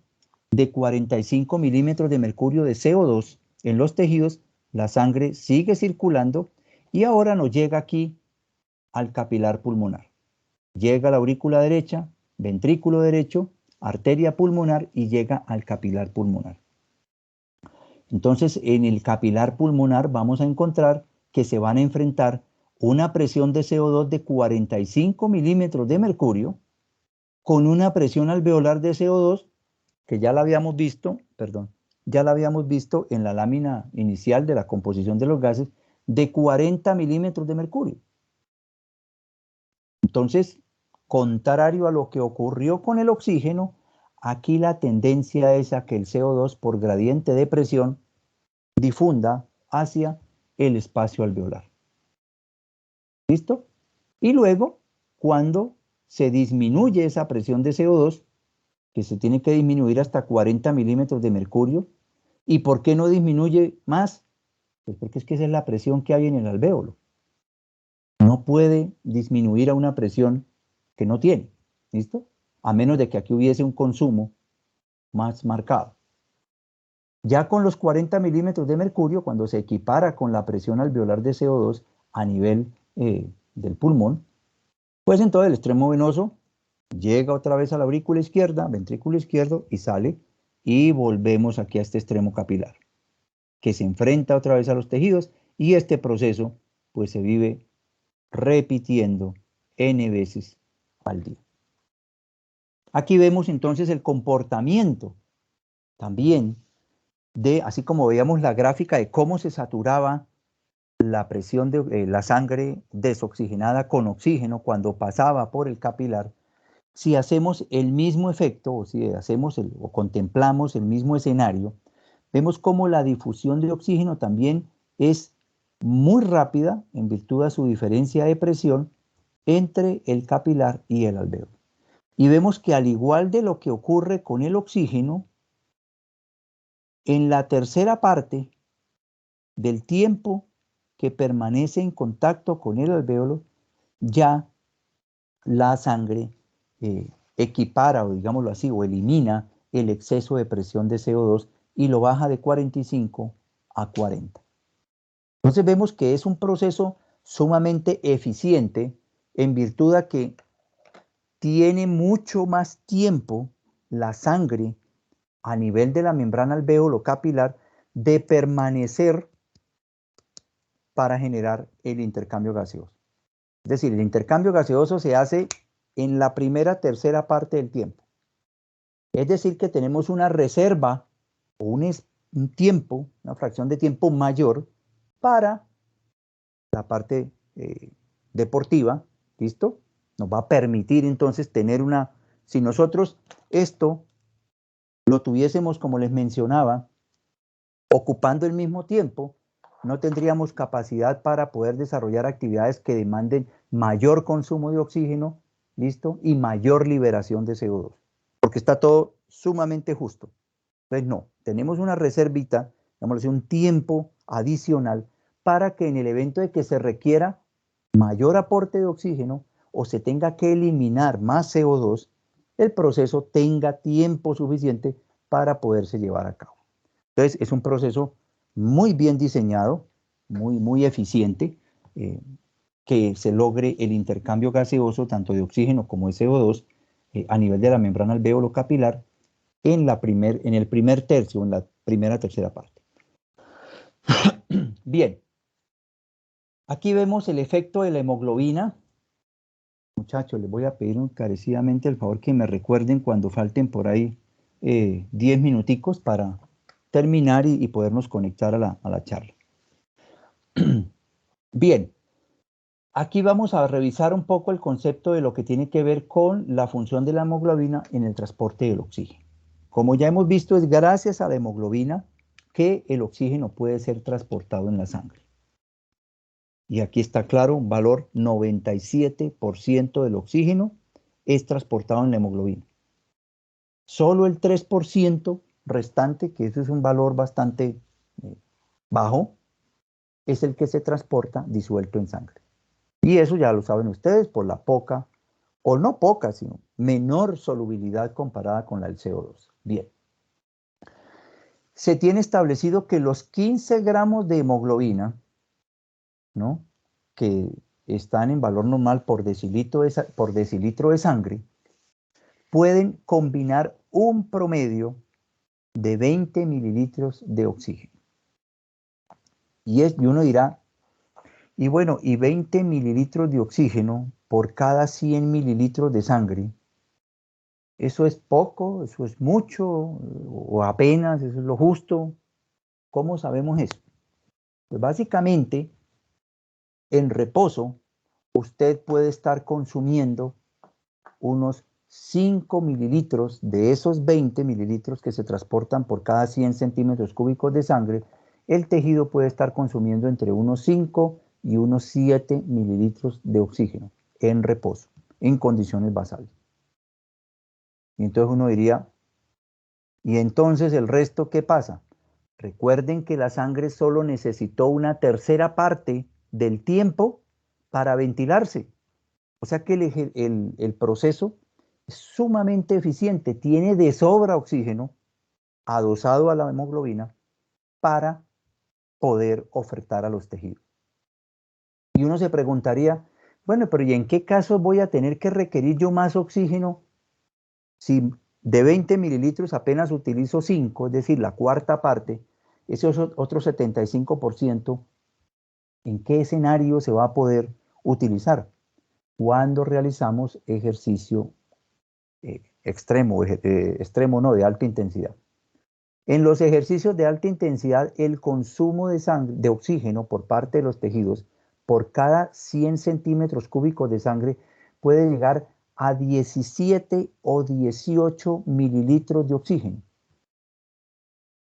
de 45 milímetros de mercurio de CO2 en los tejidos, la sangre sigue circulando y ahora nos llega aquí al capilar pulmonar. Llega a la aurícula derecha, ventrículo derecho, arteria pulmonar y llega al capilar pulmonar. Entonces, en el capilar pulmonar vamos a encontrar que se van a enfrentar una presión de CO2 de 45 milímetros de mercurio con una presión alveolar de CO2 que ya la habíamos visto, en la lámina inicial de la composición de los gases de 40 milímetros de mercurio. Entonces, contrario a lo que ocurrió con el oxígeno, aquí la tendencia es a que el CO2 por gradiente de presión difunda hacia el espacio alveolar. ¿Listo? Y luego, cuando se disminuye esa presión de CO2, que se tiene que disminuir hasta 40 milímetros de mercurio, ¿y por qué no disminuye más? Pues porque es que esa es la presión que hay en el alvéolo. No puede disminuir a una presión que no tiene, ¿listo? A menos de que aquí hubiese un consumo más marcado. Ya con los 40 milímetros de mercurio, cuando se equipara con la presión alveolar de CO2 a nivel del pulmón, pues entonces el extremo venoso llega otra vez a la aurícula izquierda, ventrículo izquierdo y sale y volvemos aquí a este extremo capilar, que se enfrenta otra vez a los tejidos y este proceso pues se vive repitiendo n veces al día. Aquí vemos entonces el comportamiento también de, así como veíamos la gráfica de cómo se saturaba la presión de la sangre desoxigenada con oxígeno cuando pasaba por el capilar, si hacemos el mismo efecto, o si hacemos o contemplamos el mismo escenario, vemos cómo la difusión de oxígeno también es muy rápida en virtud de su diferencia de presión entre el capilar y el alvéolo. Y vemos que al igual de lo que ocurre con el oxígeno, en la tercera parte del tiempo que permanece en contacto con el alvéolo, ya la sangre equipara, o digámoslo así, o elimina el exceso de presión de CO2 y lo baja de 45 a 40. Entonces vemos que es un proceso sumamente eficiente en virtud de que tiene mucho más tiempo la sangre a nivel de la membrana alvéolo capilar de permanecer para generar el intercambio gaseoso. Es decir, el intercambio gaseoso se hace en la tercera parte del tiempo. Es decir, que tenemos una reserva o un tiempo, una fracción de tiempo mayor para la parte deportiva, ¿listo? Nos va a permitir entonces tener si nosotros esto lo tuviésemos, como les mencionaba, ocupando el mismo tiempo, no tendríamos capacidad para poder desarrollar actividades que demanden mayor consumo de oxígeno, ¿listo? Y mayor liberación de CO2, porque está todo sumamente justo. Entonces, no, tenemos una reservita, digamos, un tiempo adicional para que en el evento de que se requiera mayor aporte de oxígeno o se tenga que eliminar más CO2, el proceso tenga tiempo suficiente para poderse llevar a cabo. Entonces, es un proceso muy bien diseñado, muy eficiente, que se logre el intercambio gaseoso, tanto de oxígeno como de CO2, a nivel de la membrana alvéolo capilar, en el primer tercio, en la primera tercera parte. Bien, aquí vemos el efecto de la hemoglobina. Muchachos, les voy a pedir encarecidamente el favor que me recuerden cuando falten por ahí 10 minuticos para terminar y podernos conectar a la charla. Bien, aquí vamos a revisar un poco el concepto de lo que tiene que ver con la función de la hemoglobina en el transporte del oxígeno. Como ya hemos visto, es gracias a la hemoglobina que el oxígeno puede ser transportado en la sangre. Y aquí está claro, un valor 97% del oxígeno es transportado en la hemoglobina. Solo el 3% restante, que eso es un valor bastante bajo, es el que se transporta disuelto en sangre. Y eso ya lo saben ustedes por la poca, o no poca, sino menor solubilidad comparada con la del CO2. Bien. Se tiene establecido que los 15 gramos de hemoglobina, ¿no?, que están en valor normal por decilitro de sangre, pueden combinar un promedio de 20 mililitros de oxígeno. Y uno dirá, y bueno, y 20 mililitros de oxígeno por cada 100 mililitros de sangre, ¿eso es poco? ¿Eso es mucho? ¿O apenas? ¿Eso es lo justo? ¿Cómo sabemos eso? Pues básicamente, en reposo, usted puede estar consumiendo unos 5 mililitros de esos 20 mililitros que se transportan por cada 100 centímetros cúbicos de sangre. El tejido puede estar consumiendo entre unos 5 y unos 7 mililitros de oxígeno en reposo, en condiciones basales. Y entonces uno diría, ¿y entonces el resto qué pasa? Recuerden que la sangre solo necesitó una tercera parte del tiempo para ventilarse. O sea que el proceso es sumamente eficiente, tiene de sobra oxígeno adosado a la hemoglobina para poder ofertar a los tejidos. Y uno se preguntaría, bueno, pero ¿y en qué caso voy a tener que requerir yo más oxígeno si de 20 mililitros apenas utilizo 5, es decir, la cuarta parte, ese otro 75%, ¿en qué escenario se va a poder utilizar? Cuando realizamos ejercicio extremo no, de alta intensidad. En los ejercicios de alta intensidad, el consumo de oxígeno por parte de los tejidos por cada 100 centímetros cúbicos de sangre puede llegar a 17 o 18 mililitros de oxígeno.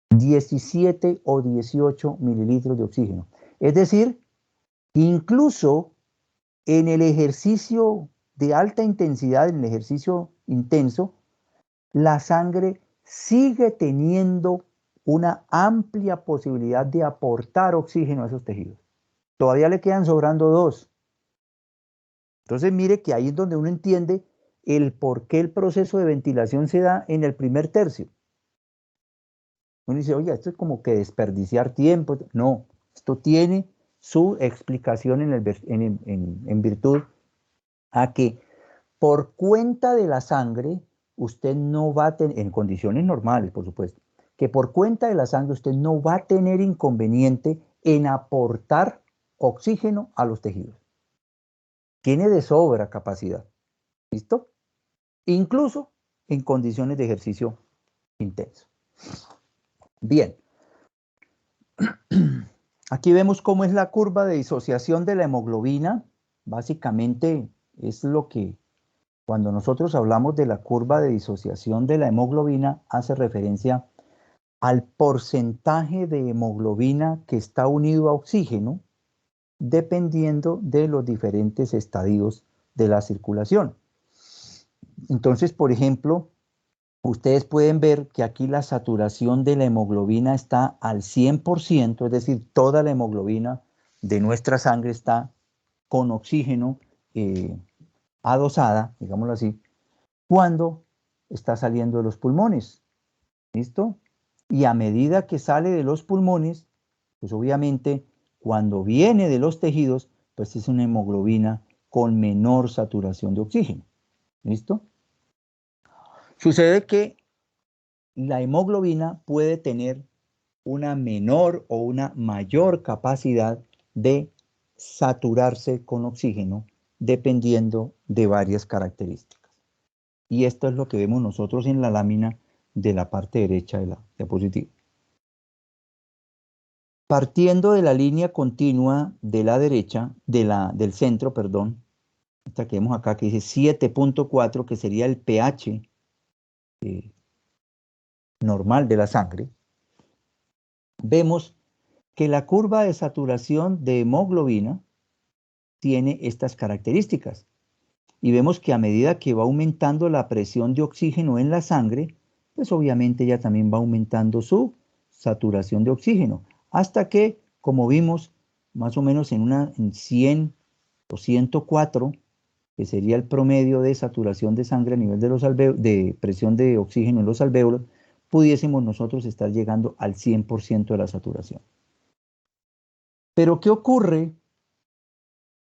17 o 18 mililitros de oxígeno. Es decir, incluso en el ejercicio de alta intensidad, en el ejercicio intenso, la sangre sigue teniendo una amplia posibilidad de aportar oxígeno a esos tejidos. Todavía le quedan sobrando 2. Entonces mire que ahí es donde uno entiende el por qué el proceso de ventilación se da en el primer tercio. Uno dice, oye, esto es como que desperdiciar tiempo. No, esto tiene su explicación en virtud a que por cuenta de la sangre, usted no va a tener, en condiciones normales, por supuesto, que por cuenta de la sangre usted no va a tener inconveniente en aportar oxígeno a los tejidos. Tiene de sobra capacidad. ¿Listo? Incluso en condiciones de ejercicio intenso. Bien. Aquí vemos cómo es la curva de disociación de la hemoglobina. Básicamente es lo que, cuando nosotros hablamos de la curva de disociación de la hemoglobina, hace referencia al porcentaje de hemoglobina que está unido a oxígeno, dependiendo de los diferentes estadios de la circulación. Entonces, por ejemplo, ustedes pueden ver que aquí la saturación de la hemoglobina está al 100%, es decir, toda la hemoglobina de nuestra sangre está con oxígeno adosada, digámoslo así, cuando está saliendo de los pulmones. ¿Listo? Y a medida que sale de los pulmones, pues obviamente cuando viene de los tejidos, pues es una hemoglobina con menor saturación de oxígeno. ¿Listo? Sucede que la hemoglobina puede tener una menor o una mayor capacidad de saturarse con oxígeno dependiendo de varias características. Y esto es lo que vemos nosotros en la lámina de la parte derecha de la diapositiva. Partiendo de la línea continua de la derecha, del centro, perdón, esta que vemos acá que dice 7.4, que sería el pH normal de la sangre, vemos que la curva de saturación de hemoglobina tiene estas características. Y vemos que a medida que va aumentando la presión de oxígeno en la sangre, pues obviamente ya también va aumentando su saturación de oxígeno, hasta que, como vimos, más o menos en 100 o 104, que sería el promedio de saturación de sangre a nivel de los de presión de oxígeno en los alvéolos, pudiésemos nosotros estar llegando al 100% de la saturación. Pero, ¿qué ocurre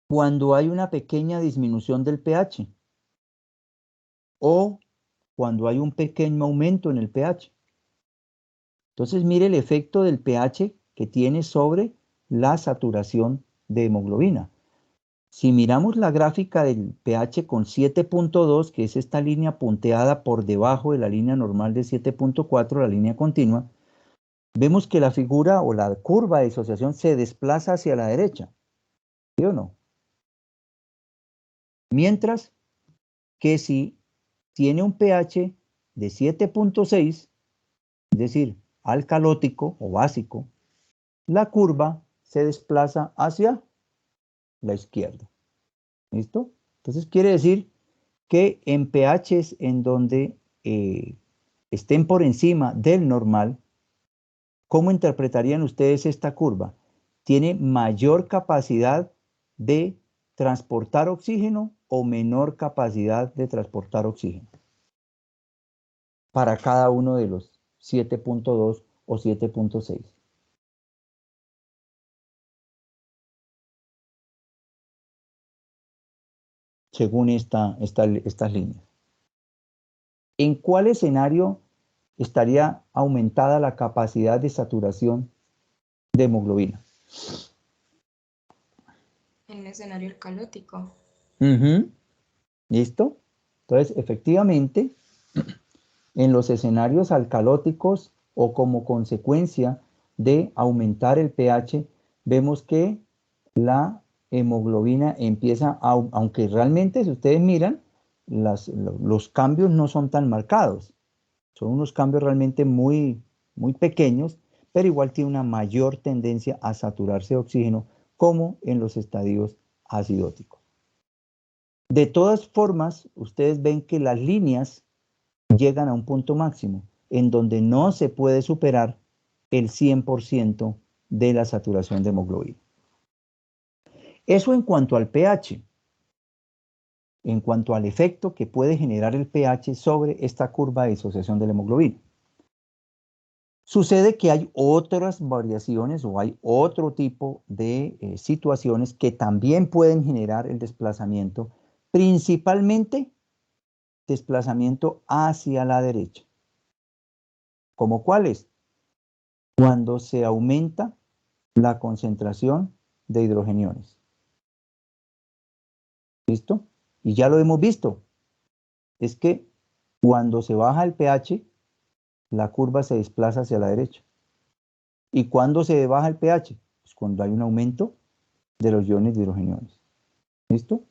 cuando hay una pequeña disminución del pH? O cuando hay un pequeño aumento en el pH. Entonces, mire el efecto del pH que tiene sobre la saturación de hemoglobina. Si miramos la gráfica del pH con 7.2, que es esta línea punteada por debajo de la línea normal de 7.4, la línea continua, vemos que la figura o la curva de disociación se desplaza hacia la derecha. ¿Sí o no? Mientras que si tiene un pH de 7.6, es decir, alcalótico o básico, la curva se desplaza hacia la izquierda. ¿Listo? Entonces quiere decir que en pHs en donde estén por encima del normal, ¿cómo interpretarían ustedes esta curva? ¿Tiene mayor capacidad de transportar oxígeno o menor capacidad de transportar oxígeno? Para cada uno de los 7.2 o 7.6. Según estas líneas. ¿En cuál escenario estaría aumentada la capacidad de saturación de hemoglobina? En el escenario alcalótico. ¿Listo? Entonces, efectivamente, en los escenarios alcalóticos o como consecuencia de aumentar el pH, vemos que la hemoglobina empieza, aunque realmente si ustedes miran, los cambios no son tan marcados. Son unos cambios realmente muy pequeños, pero igual tiene una mayor tendencia a saturarse de oxígeno, como en los estadios acidóticos. De todas formas, ustedes ven que las líneas llegan a un punto máximo, en donde no se puede superar el 100% de la saturación de hemoglobina. Eso en cuanto al pH, en cuanto al efecto que puede generar el pH sobre esta curva de disociación de la hemoglobina. Sucede que hay otras variaciones o hay otro tipo de situaciones que también pueden generar el desplazamiento, principalmente desplazamiento hacia la derecha. ¿Cómo cuáles? Cuando se aumenta la concentración de hidrogeniones. ¿Listo? Y ya lo hemos visto. Es que cuando se baja el pH, la curva se desplaza hacia la derecha. ¿Y cuándo se baja el pH? Pues cuando hay un aumento de los iones de hidrogeniones. ¿Listo?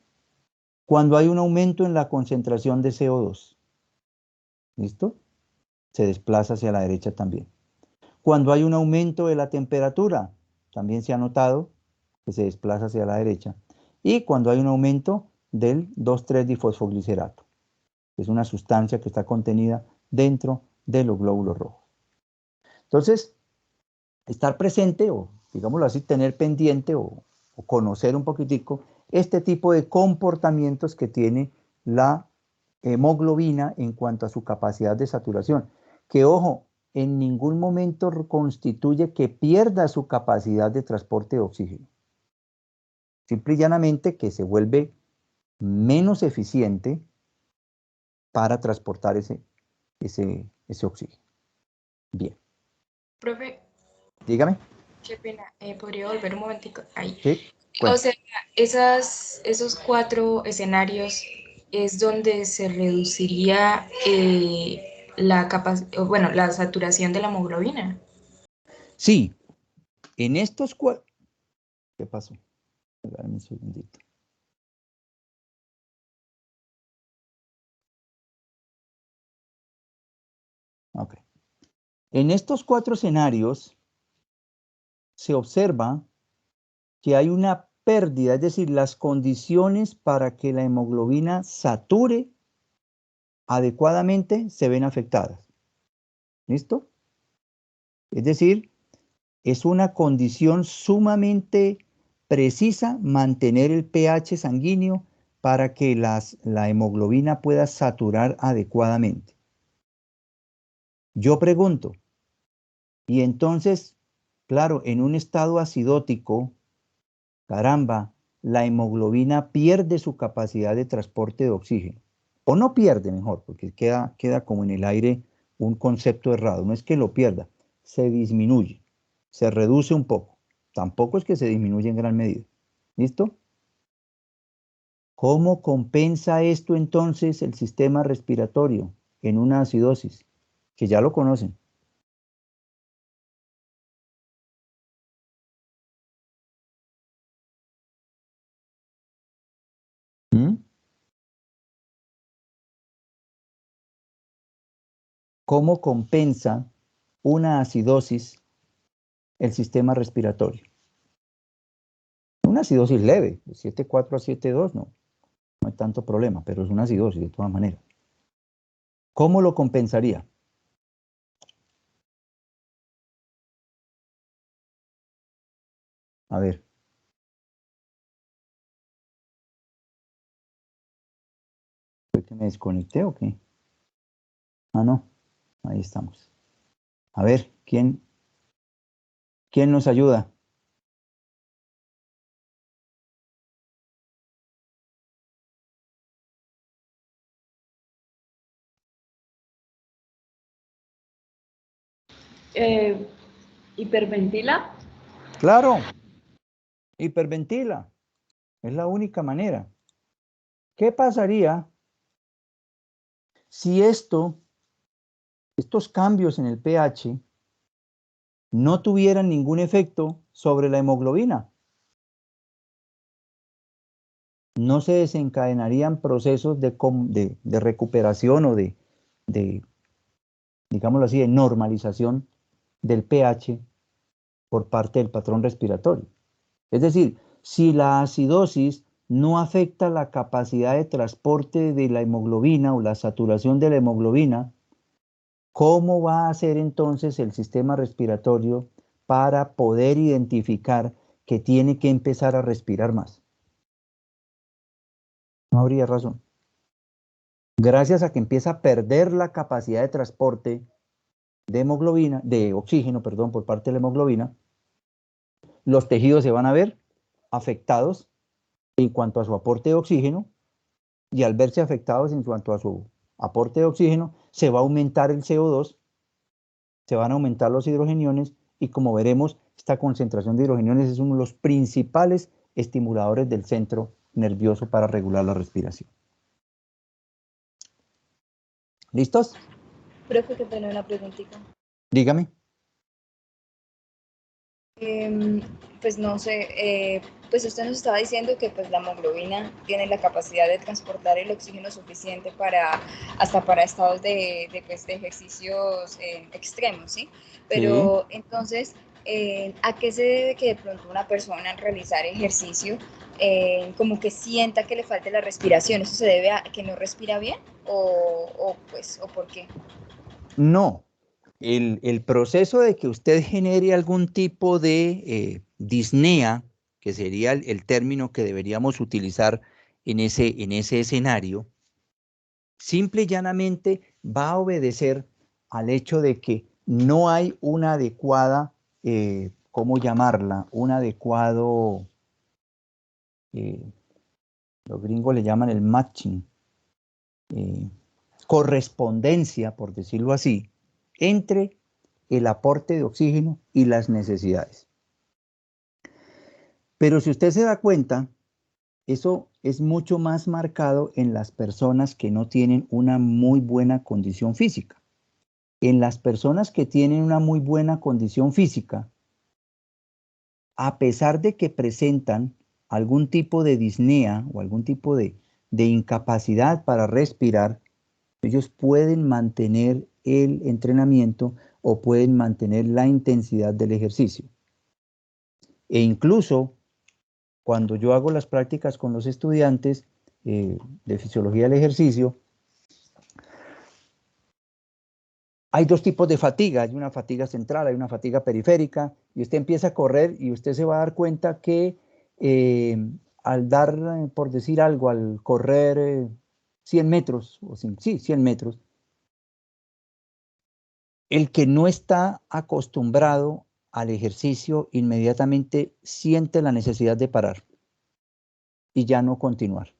Cuando hay un aumento en la concentración de CO2. ¿Listo? Se desplaza hacia la derecha también. Cuando hay un aumento de la temperatura, también se ha notado que se desplaza hacia la derecha. Y cuando hay un aumento del 2,3-difosfoglicerato, que es una sustancia que está contenida dentro de los glóbulos rojos. Entonces, estar presente, o digámoslo así, tener pendiente o conocer un poquitico este tipo de comportamientos que tiene la hemoglobina en cuanto a su capacidad de saturación. Que, ojo, en ningún momento constituye que pierda su capacidad de transporte de oxígeno. Simple y llanamente que se vuelve menos eficiente para transportar ese oxígeno. Bien. Profe, Dígame. qué pena, ¿podría volver un momentico? Ahí. Sí, O sea, esos 4 escenarios es donde se reduciría la saturación de la hemoglobina. sí, en estos cuatro... ¿Qué pasó? Dame un segundito. Ok. En estos 4 escenarios se observa que hay una pérdida, es decir, las condiciones para que la hemoglobina sature adecuadamente se ven afectadas. ¿Listo? Es decir, es una condición sumamente precisa mantener el pH sanguíneo para que la hemoglobina pueda saturar adecuadamente. Yo pregunto, y entonces, claro, en un estado acidótico, caramba, la hemoglobina pierde su capacidad de transporte de oxígeno. O no pierde, mejor, porque queda como en el aire un concepto errado. No es que lo pierda, se disminuye, se reduce un poco. Tampoco es que se disminuye en gran medida. ¿Listo? ¿Cómo compensa esto entonces el sistema respiratorio en una acidosis? Que ya lo conocen. ¿Mm? ¿Cómo compensa una acidosis el sistema respiratorio? Una acidosis leve, de 7,4 a 7,2 no hay tanto problema, pero es una acidosis de todas maneras. ¿Cómo lo compensaría? A ver. ¿Fue que me desconecté o qué? Ah, no. Ahí estamos. A ver, ¿quién nos ayuda? ¿Hiperventila? Claro, hiperventila. Es la única manera. ¿Qué pasaría si estos cambios en el pH no tuvieran ningún efecto sobre la hemoglobina? no se desencadenarían procesos de recuperación o digámoslo así, de normalización del pH por parte del patrón respiratorio. Es decir, si la acidosis no afecta la capacidad de transporte de la hemoglobina o la saturación de la hemoglobina, ¿cómo va a hacer entonces el sistema respiratorio para poder identificar que tiene que empezar a respirar más? No habría razón. Gracias a que empieza a perder la capacidad de transporte de hemoglobina, de oxígeno, perdón, por parte de la hemoglobina, los tejidos se van a ver afectados en cuanto a su aporte de oxígeno, y al verse afectados en cuanto a su aporte de oxígeno, se va a aumentar el CO2, se van a aumentar los hidrogeniones, y como veremos, esta concentración de hidrogeniones es uno de los principales estimuladores del centro nervioso para regular la respiración. ¿Listos? Profe, que tengo una preguntita. Dígame. Pues no sé, pues usted nos estaba diciendo que pues la hemoglobina tiene la capacidad de transportar el oxígeno suficiente hasta para estados de ejercicios extremos, ¿sí? Pero sí. Entonces, ¿a qué se debe que de pronto una persona al realizar ejercicio como que sienta que le falte la respiración? ¿Eso se debe a que no respira bien o por qué? No. El proceso de que usted genere algún tipo de disnea, que sería el término que deberíamos utilizar en ese escenario, simple y llanamente va a obedecer al hecho de que no hay una adecuada, ¿cómo llamarla? Un adecuado, los gringos le llaman el matching, correspondencia, por decirlo así, entre el aporte de oxígeno y las necesidades. Pero si usted se da cuenta, eso es mucho más marcado en las personas que no tienen una muy buena condición física. En las personas que tienen una muy buena condición física, a pesar de que presentan algún tipo de disnea o algún tipo de incapacidad para respirar, ellos pueden mantener el entrenamiento o pueden mantener la intensidad del ejercicio. E incluso cuando yo hago las prácticas con los estudiantes de fisiología del ejercicio, hay dos tipos de fatiga. Hay una fatiga central, hay una fatiga periférica, y usted empieza a correr y usted se va a dar cuenta que al dar, por decir algo, al correr 100 metros, o 100 metros, el que no está acostumbrado al ejercicio inmediatamente siente la necesidad de parar y ya no continuar.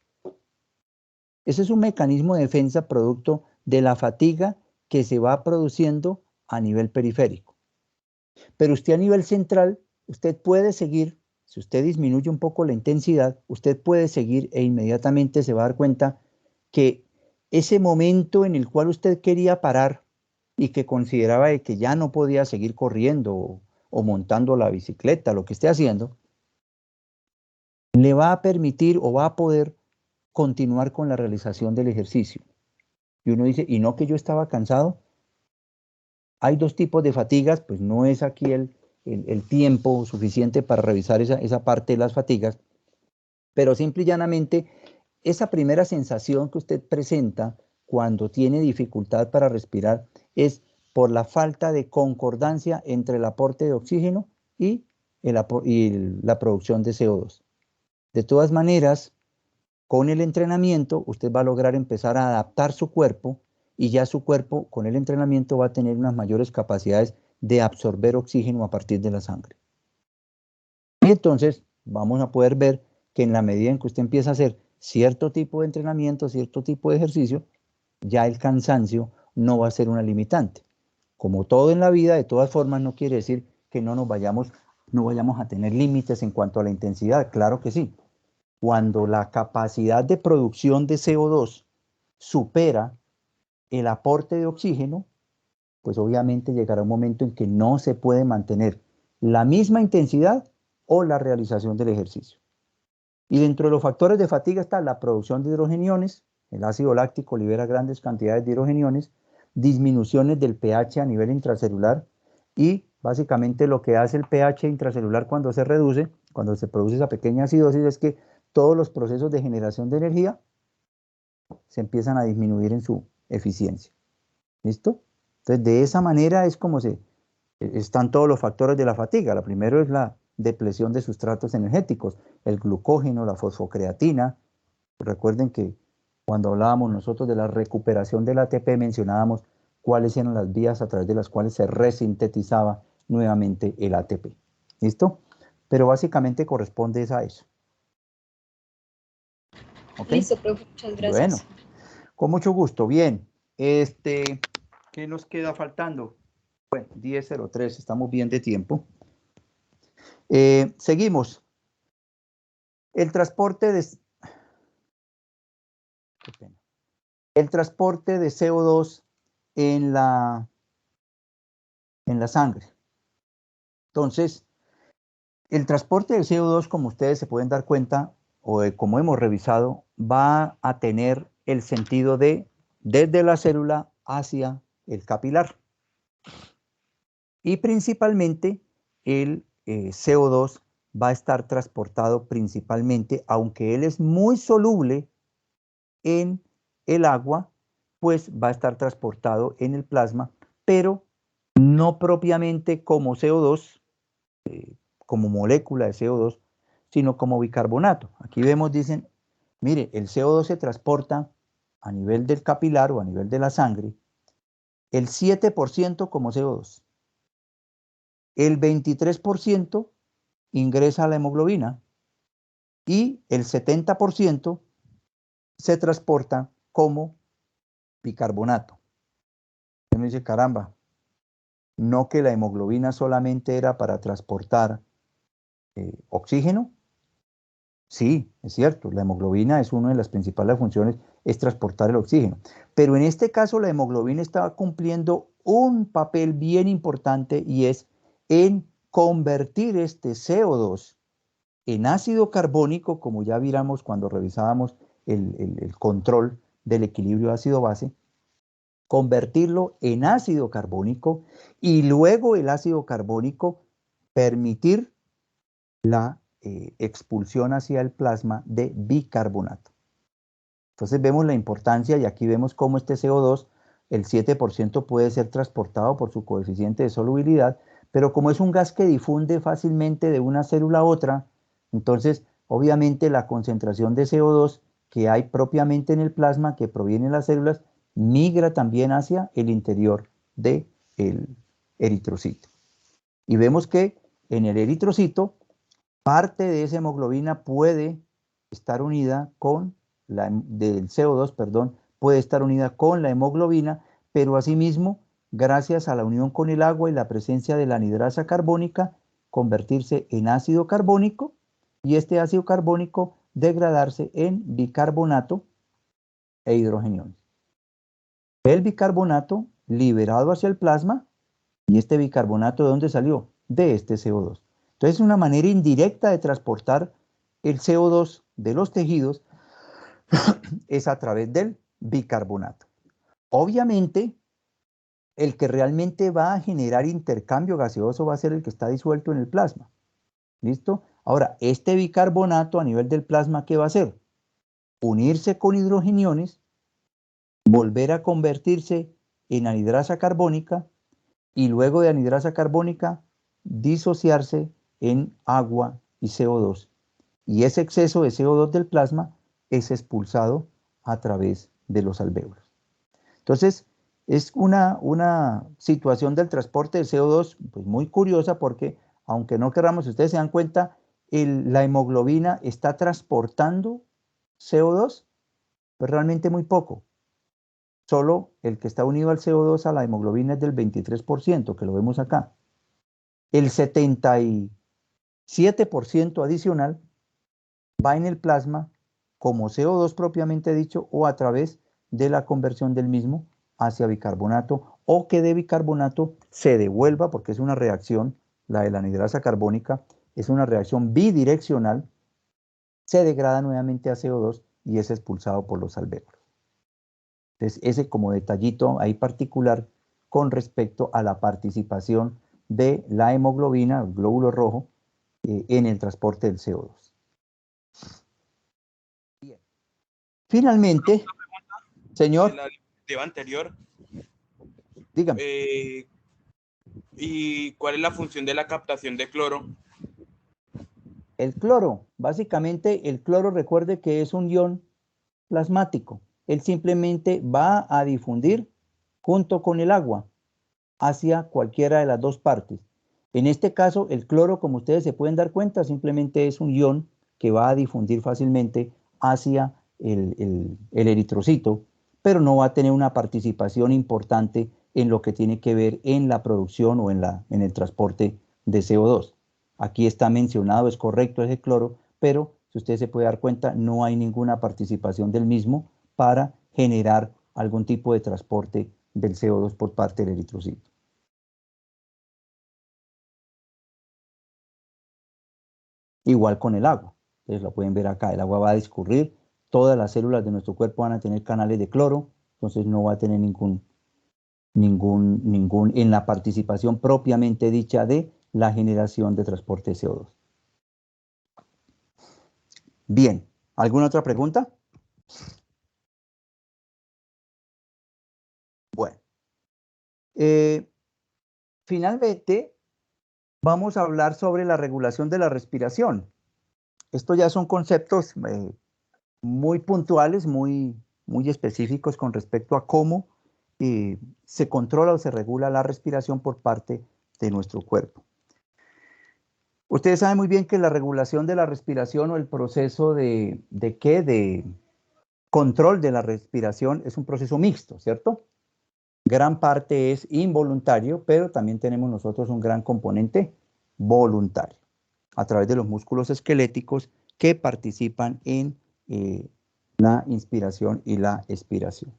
Ese es un mecanismo de defensa producto de la fatiga que se va produciendo a nivel periférico. Pero usted a nivel central, usted puede seguir, si usted disminuye un poco la intensidad, usted puede seguir e inmediatamente se va a dar cuenta que ese momento en el cual usted quería parar y que consideraba que ya no podía seguir corriendo o montando la bicicleta, lo que esté haciendo, le va a permitir o va a poder continuar con la realización del ejercicio. Y uno dice, ¿y no que yo estaba cansado? Hay dos tipos de fatigas, pues no es aquí el tiempo suficiente para revisar esa parte de las fatigas, pero simple y llanamente esa primera sensación que usted presenta cuando tiene dificultad para respirar es por la falta de concordancia entre el aporte de oxígeno y la producción de CO2. De todas maneras, con el entrenamiento usted va a lograr empezar a adaptar su cuerpo, y ya su cuerpo con el entrenamiento va a tener unas mayores capacidades de absorber oxígeno a partir de la sangre. Y entonces vamos a poder ver que en la medida en que usted empieza a hacer cierto tipo de entrenamiento, cierto tipo de ejercicio, ya el cansancio no va a ser una limitante. Como todo en la vida, de todas formas, no quiere decir que no vayamos a tener límites en cuanto a la intensidad. Claro que sí. Cuando la capacidad de producción de CO2 supera el aporte de oxígeno, pues obviamente llegará un momento en que no se puede mantener la misma intensidad o la realización del ejercicio. Y dentro de los factores de fatiga está la producción de hidrogeniones, el ácido láctico libera grandes cantidades de hidrogeniones, disminuciones del pH a nivel intracelular y básicamente lo que hace el pH intracelular cuando se reduce, cuando se produce esa pequeña acidosis, es que todos los procesos de generación de energía se empiezan a disminuir en su eficiencia. ¿Listo? Entonces, de esa manera es como están todos los factores de la fatiga. La primera es la depleción de sustratos energéticos, el glucógeno, la fosfocreatina. Recuerden que cuando hablábamos nosotros de la recuperación del ATP mencionábamos cuáles eran las vías a través de las cuales se resintetizaba nuevamente el ATP. ¿Listo? Pero básicamente corresponde a eso. ¿Okay? Listo, profe, muchas gracias. Bueno, con mucho gusto. Bien, ¿qué nos queda faltando? Bueno, 10:03, estamos bien de tiempo. Seguimos. El transporte de CO2 en la sangre. Entonces, el transporte del CO2, como ustedes se pueden dar cuenta, o como hemos revisado, va a tener el sentido de desde la célula hacia el capilar. Y principalmente el CO2 va a estar transportado principalmente, aunque él es muy soluble en el agua, pues va a estar transportado en el plasma, pero no propiamente como CO2, como molécula de CO2, sino como bicarbonato. Aquí vemos, dicen, mire, el CO2 se transporta a nivel del capilar o a nivel de la sangre, el 7% como CO2. El 23% ingresa a la hemoglobina y el 70% se transporta como bicarbonato. Uno dice, caramba, no que la hemoglobina solamente era para transportar oxígeno. Sí, es cierto, la hemoglobina es una de las principales funciones, es transportar el oxígeno. Pero en este caso la hemoglobina estaba cumpliendo un papel bien importante y es en convertir este CO2 en ácido carbónico, como ya viramos cuando revisábamos el control del equilibrio ácido-base, convertirlo en ácido carbónico y luego el ácido carbónico permitir la expulsión hacia el plasma de bicarbonato. Entonces vemos la importancia y aquí vemos cómo este CO2, el 7% puede ser transportado por su coeficiente de solubilidad, pero como es un gas que difunde fácilmente de una célula a otra, entonces obviamente la concentración de CO2 que hay propiamente en el plasma que proviene de las células migra también hacia el interior del eritrocito. Y vemos que en el eritrocito parte de esa hemoglobina puede estar unida con del CO2, perdón, puede estar unida con la hemoglobina, pero asimismo, gracias a la unión con el agua y la presencia de la anidrasa carbónica, convertirse en ácido carbónico y este ácido carbónico degradarse en bicarbonato e hidrogeniones. El bicarbonato liberado hacia el plasma y este bicarbonato ¿de dónde salió? De este CO2. Entonces, una manera indirecta de transportar el CO2 de los tejidos es a través del bicarbonato. Obviamente, el que realmente va a generar intercambio gaseoso va a ser el que está disuelto en el plasma. ¿Listo? Ahora, este bicarbonato a nivel del plasma, ¿qué va a hacer? Unirse con hidrogeniones, volver a convertirse en anhidrasa carbónica y luego de anhidrasa carbónica disociarse en agua y CO2. Y ese exceso de CO2 del plasma es expulsado a través de los alvéolos. Entonces, es una situación del transporte de CO2 pues muy curiosa porque, aunque no queramos, si ustedes se dan cuenta, la hemoglobina está transportando CO2, pues realmente muy poco. Solo el que está unido al CO2 a la hemoglobina es del 23%, que lo vemos acá. El 77% adicional va en el plasma como CO2 propiamente dicho o a través de la conversión del mismo hacia bicarbonato o que de bicarbonato se devuelva, porque es una reacción, la de la anhidrasa carbónica, es una reacción bidireccional se degrada nuevamente a CO2 y es expulsado por los alvéolos. Entonces, ese como detallito ahí particular con respecto a la participación de la hemoglobina, el glóbulo rojo, en el transporte del CO2. Bien. Finalmente, señor. En la diapositiva anterior. Dígame. ¿Y cuál es la función de la captación de cloro? El cloro, básicamente el cloro, recuerde que es un ion plasmático. Él simplemente va a difundir junto con el agua hacia cualquiera de las dos partes. En este caso, el cloro, como ustedes se pueden dar cuenta, simplemente es un ion que va a difundir fácilmente hacia el eritrocito, pero no va a tener una participación importante en lo que tiene que ver en la producción o en el transporte de CO2. Aquí está mencionado, es correcto ese cloro, pero si usted se puede dar cuenta, no hay ninguna participación del mismo para generar algún tipo de transporte del CO2 por parte del eritrocito. Igual con el agua. Ustedes lo pueden ver acá, el agua va a discurrir, todas las células de nuestro cuerpo van a tener canales de cloro, entonces no va a tener ningún en la participación propiamente dicha de la generación de transporte de CO2. Bien, ¿alguna otra pregunta? Bueno, finalmente vamos a hablar sobre la regulación de la respiración. Estos ya son conceptos muy puntuales, muy específicos con respecto a cómo se controla o se regula la respiración por parte de nuestro cuerpo. Ustedes saben muy bien que la regulación de la respiración o el proceso de control de la respiración es un proceso mixto, ¿cierto? Gran parte es involuntario, pero también tenemos nosotros un gran componente voluntario a través de los músculos esqueléticos que participan en la inspiración y la expiración.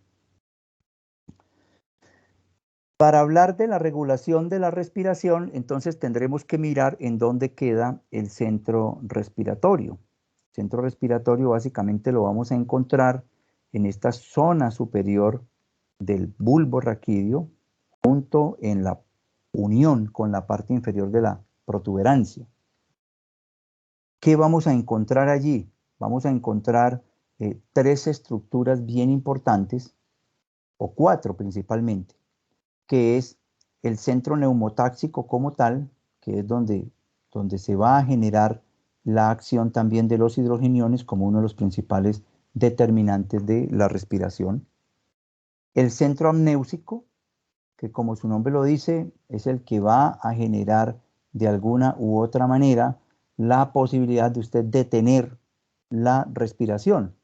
Para hablar de la regulación de la respiración, entonces tendremos que mirar en dónde queda el centro respiratorio. El centro respiratorio básicamente lo vamos a encontrar en esta zona superior del bulbo raquídeo, junto en la unión con la parte inferior de la protuberancia. ¿Qué vamos a encontrar allí? Vamos a encontrar tres estructuras bien importantes, o cuatro principalmente, que es el centro neumotáxico como tal, que es donde se va a generar la acción también de los hidrogeniones como uno de los principales determinantes de la respiración. El centro amnéusico, que como su nombre lo dice, es el que va a generar de alguna u otra manera la posibilidad de usted detener la respiración.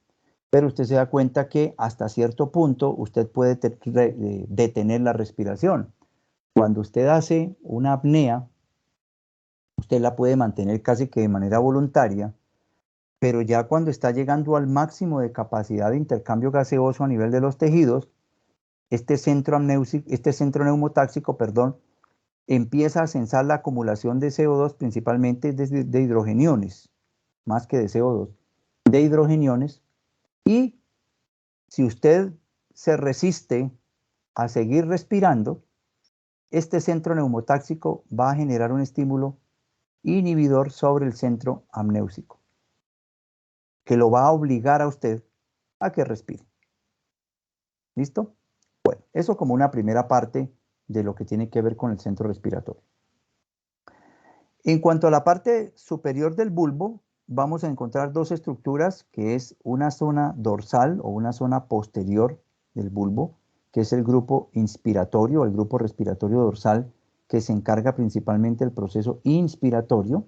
Pero usted se da cuenta que hasta cierto punto usted puede detener la respiración. Cuando usted hace una apnea, usted la puede mantener casi que de manera voluntaria, pero ya cuando está llegando al máximo de capacidad de intercambio gaseoso a nivel de los tejidos, este centro neumotáxico, empieza a censar la acumulación de CO2, principalmente de hidrogeniones, más que de CO2, de hidrogeniones, y si usted se resiste a seguir respirando, este centro neumotáxico va a generar un estímulo inhibidor sobre el centro amnéusico, que lo va a obligar a usted a que respire. ¿Listo? Bueno, eso como una primera parte de lo que tiene que ver con el centro respiratorio. En cuanto a la parte superior del bulbo, vamos a encontrar dos estructuras, que es una zona dorsal o una zona posterior del bulbo, que es el grupo inspiratorio, el grupo respiratorio dorsal, que se encarga principalmente del proceso inspiratorio.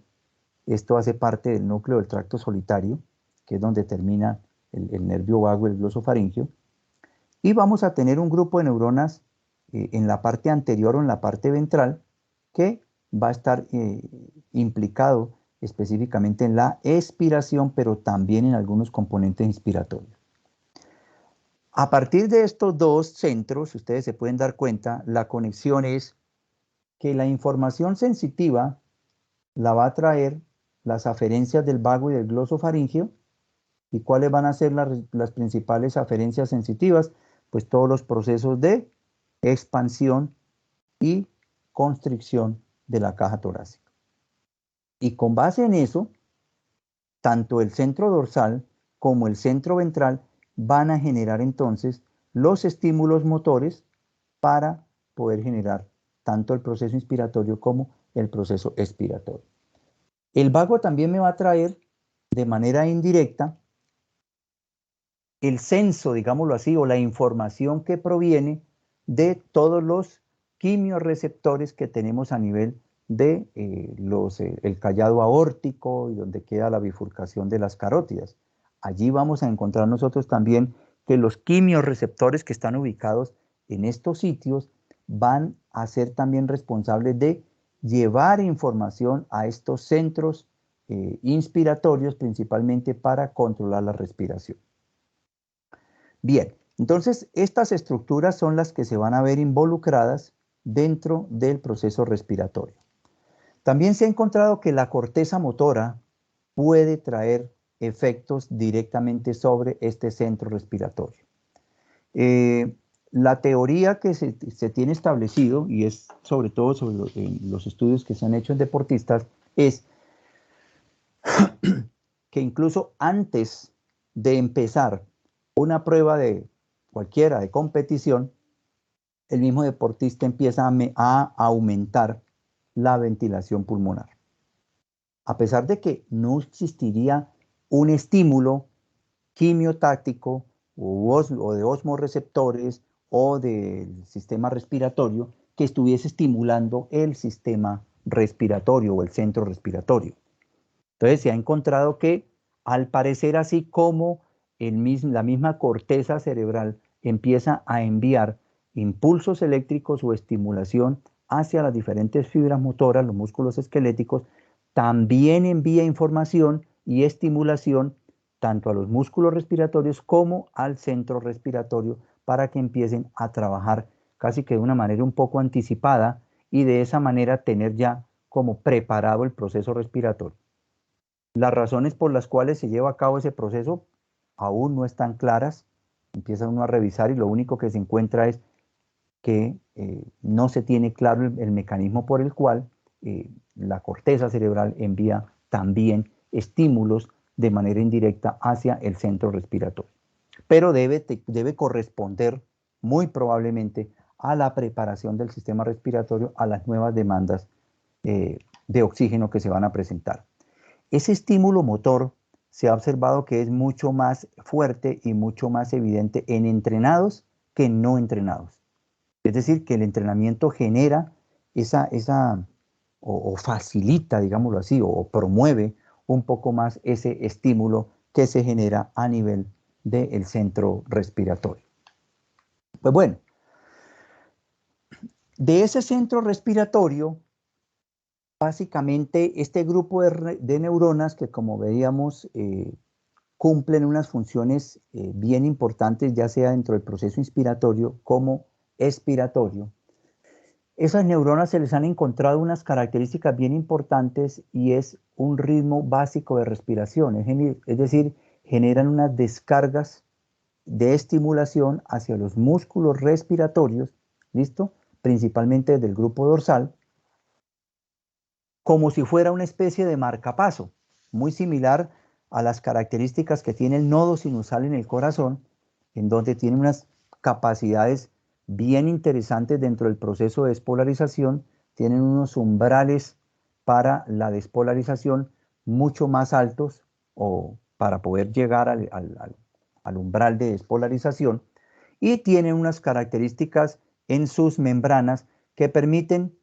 Esto hace parte del núcleo del tracto solitario, que es donde termina el nervio vago, el glosofaringeo. Y vamos a tener un grupo de neuronas en la parte anterior o en la parte ventral que va a estar implicado específicamente en la expiración, pero también en algunos componentes inspiratorios. A partir de estos dos centros, ustedes se pueden dar cuenta, la conexión es que la información sensitiva la va a traer las aferencias del vago y del glosofaringeo, ¿Y cuáles van a ser las principales aferencias sensitivas? Pues todos los procesos de expansión y constricción de la caja torácica. Y con base en eso, tanto el centro dorsal como el centro ventral van a generar entonces los estímulos motores para poder generar tanto el proceso inspiratorio como el proceso expiratorio. El vago también me va a traer de manera indirecta el censo, digámoslo así, o la información que proviene de todos los quimiorreceptores que tenemos a nivel de el callado aórtico y donde queda la bifurcación de las carótidas. Allí vamos a encontrar nosotros también que los quimiorreceptores que están ubicados en estos sitios van a ser también responsables de llevar información a estos centros inspiratorios, principalmente para controlar la respiración. Bien, entonces estas estructuras son las que se van a ver involucradas dentro del proceso respiratorio. También se ha encontrado que la corteza motora puede traer efectos directamente sobre este centro respiratorio. La teoría que se tiene establecido, y es sobre todo sobre los estudios que se han hecho en deportistas, es que incluso antes de empezar una prueba de cualquiera de competición, el mismo deportista empieza a aumentar la ventilación pulmonar. A pesar de que no existiría un estímulo quimiotáctico o de osmorreceptores o del sistema respiratorio que estuviese estimulando el sistema respiratorio o el centro respiratorio. Entonces se ha encontrado que al parecer así como la misma corteza cerebral empieza a enviar impulsos eléctricos o estimulación hacia las diferentes fibras motoras, los músculos esqueléticos, también envía información y estimulación tanto a los músculos respiratorios como al centro respiratorio para que empiecen a trabajar casi que de una manera un poco anticipada y de esa manera tener ya como preparado el proceso respiratorio. Las razones por las cuales se lleva a cabo ese proceso aún no están claras. Empieza uno a revisar y lo único que se encuentra es que no se tiene claro el mecanismo por el cual la corteza cerebral envía también estímulos de manera indirecta hacia el centro respiratorio. Pero debe corresponder muy probablemente a la preparación del sistema respiratorio a las nuevas demandas de oxígeno que se van a presentar. Ese estímulo motor se ha observado que es mucho más fuerte y mucho más evidente en entrenados que en no entrenados. Es decir, que el entrenamiento genera o facilita, digámoslo así, o promueve un poco más ese estímulo que se genera a nivel del centro respiratorio. Pues bueno, de ese centro respiratorio, básicamente este grupo de neuronas que, como veíamos, cumplen unas funciones bien importantes, ya sea dentro del proceso inspiratorio como expiratorio. Esas neuronas se les han encontrado unas características bien importantes y es un ritmo básico de respiración, es decir, generan unas descargas de estimulación hacia los músculos respiratorios, ¿listo? Principalmente del grupo dorsal, como si fuera una especie de marcapaso, muy similar a las características que tiene el nodo sinusal en el corazón, en donde tiene unas capacidades bien interesantes dentro del proceso de despolarización, tienen unos umbrales para la despolarización mucho más altos o para poder llegar al umbral de despolarización, y tienen unas características en sus membranas que permiten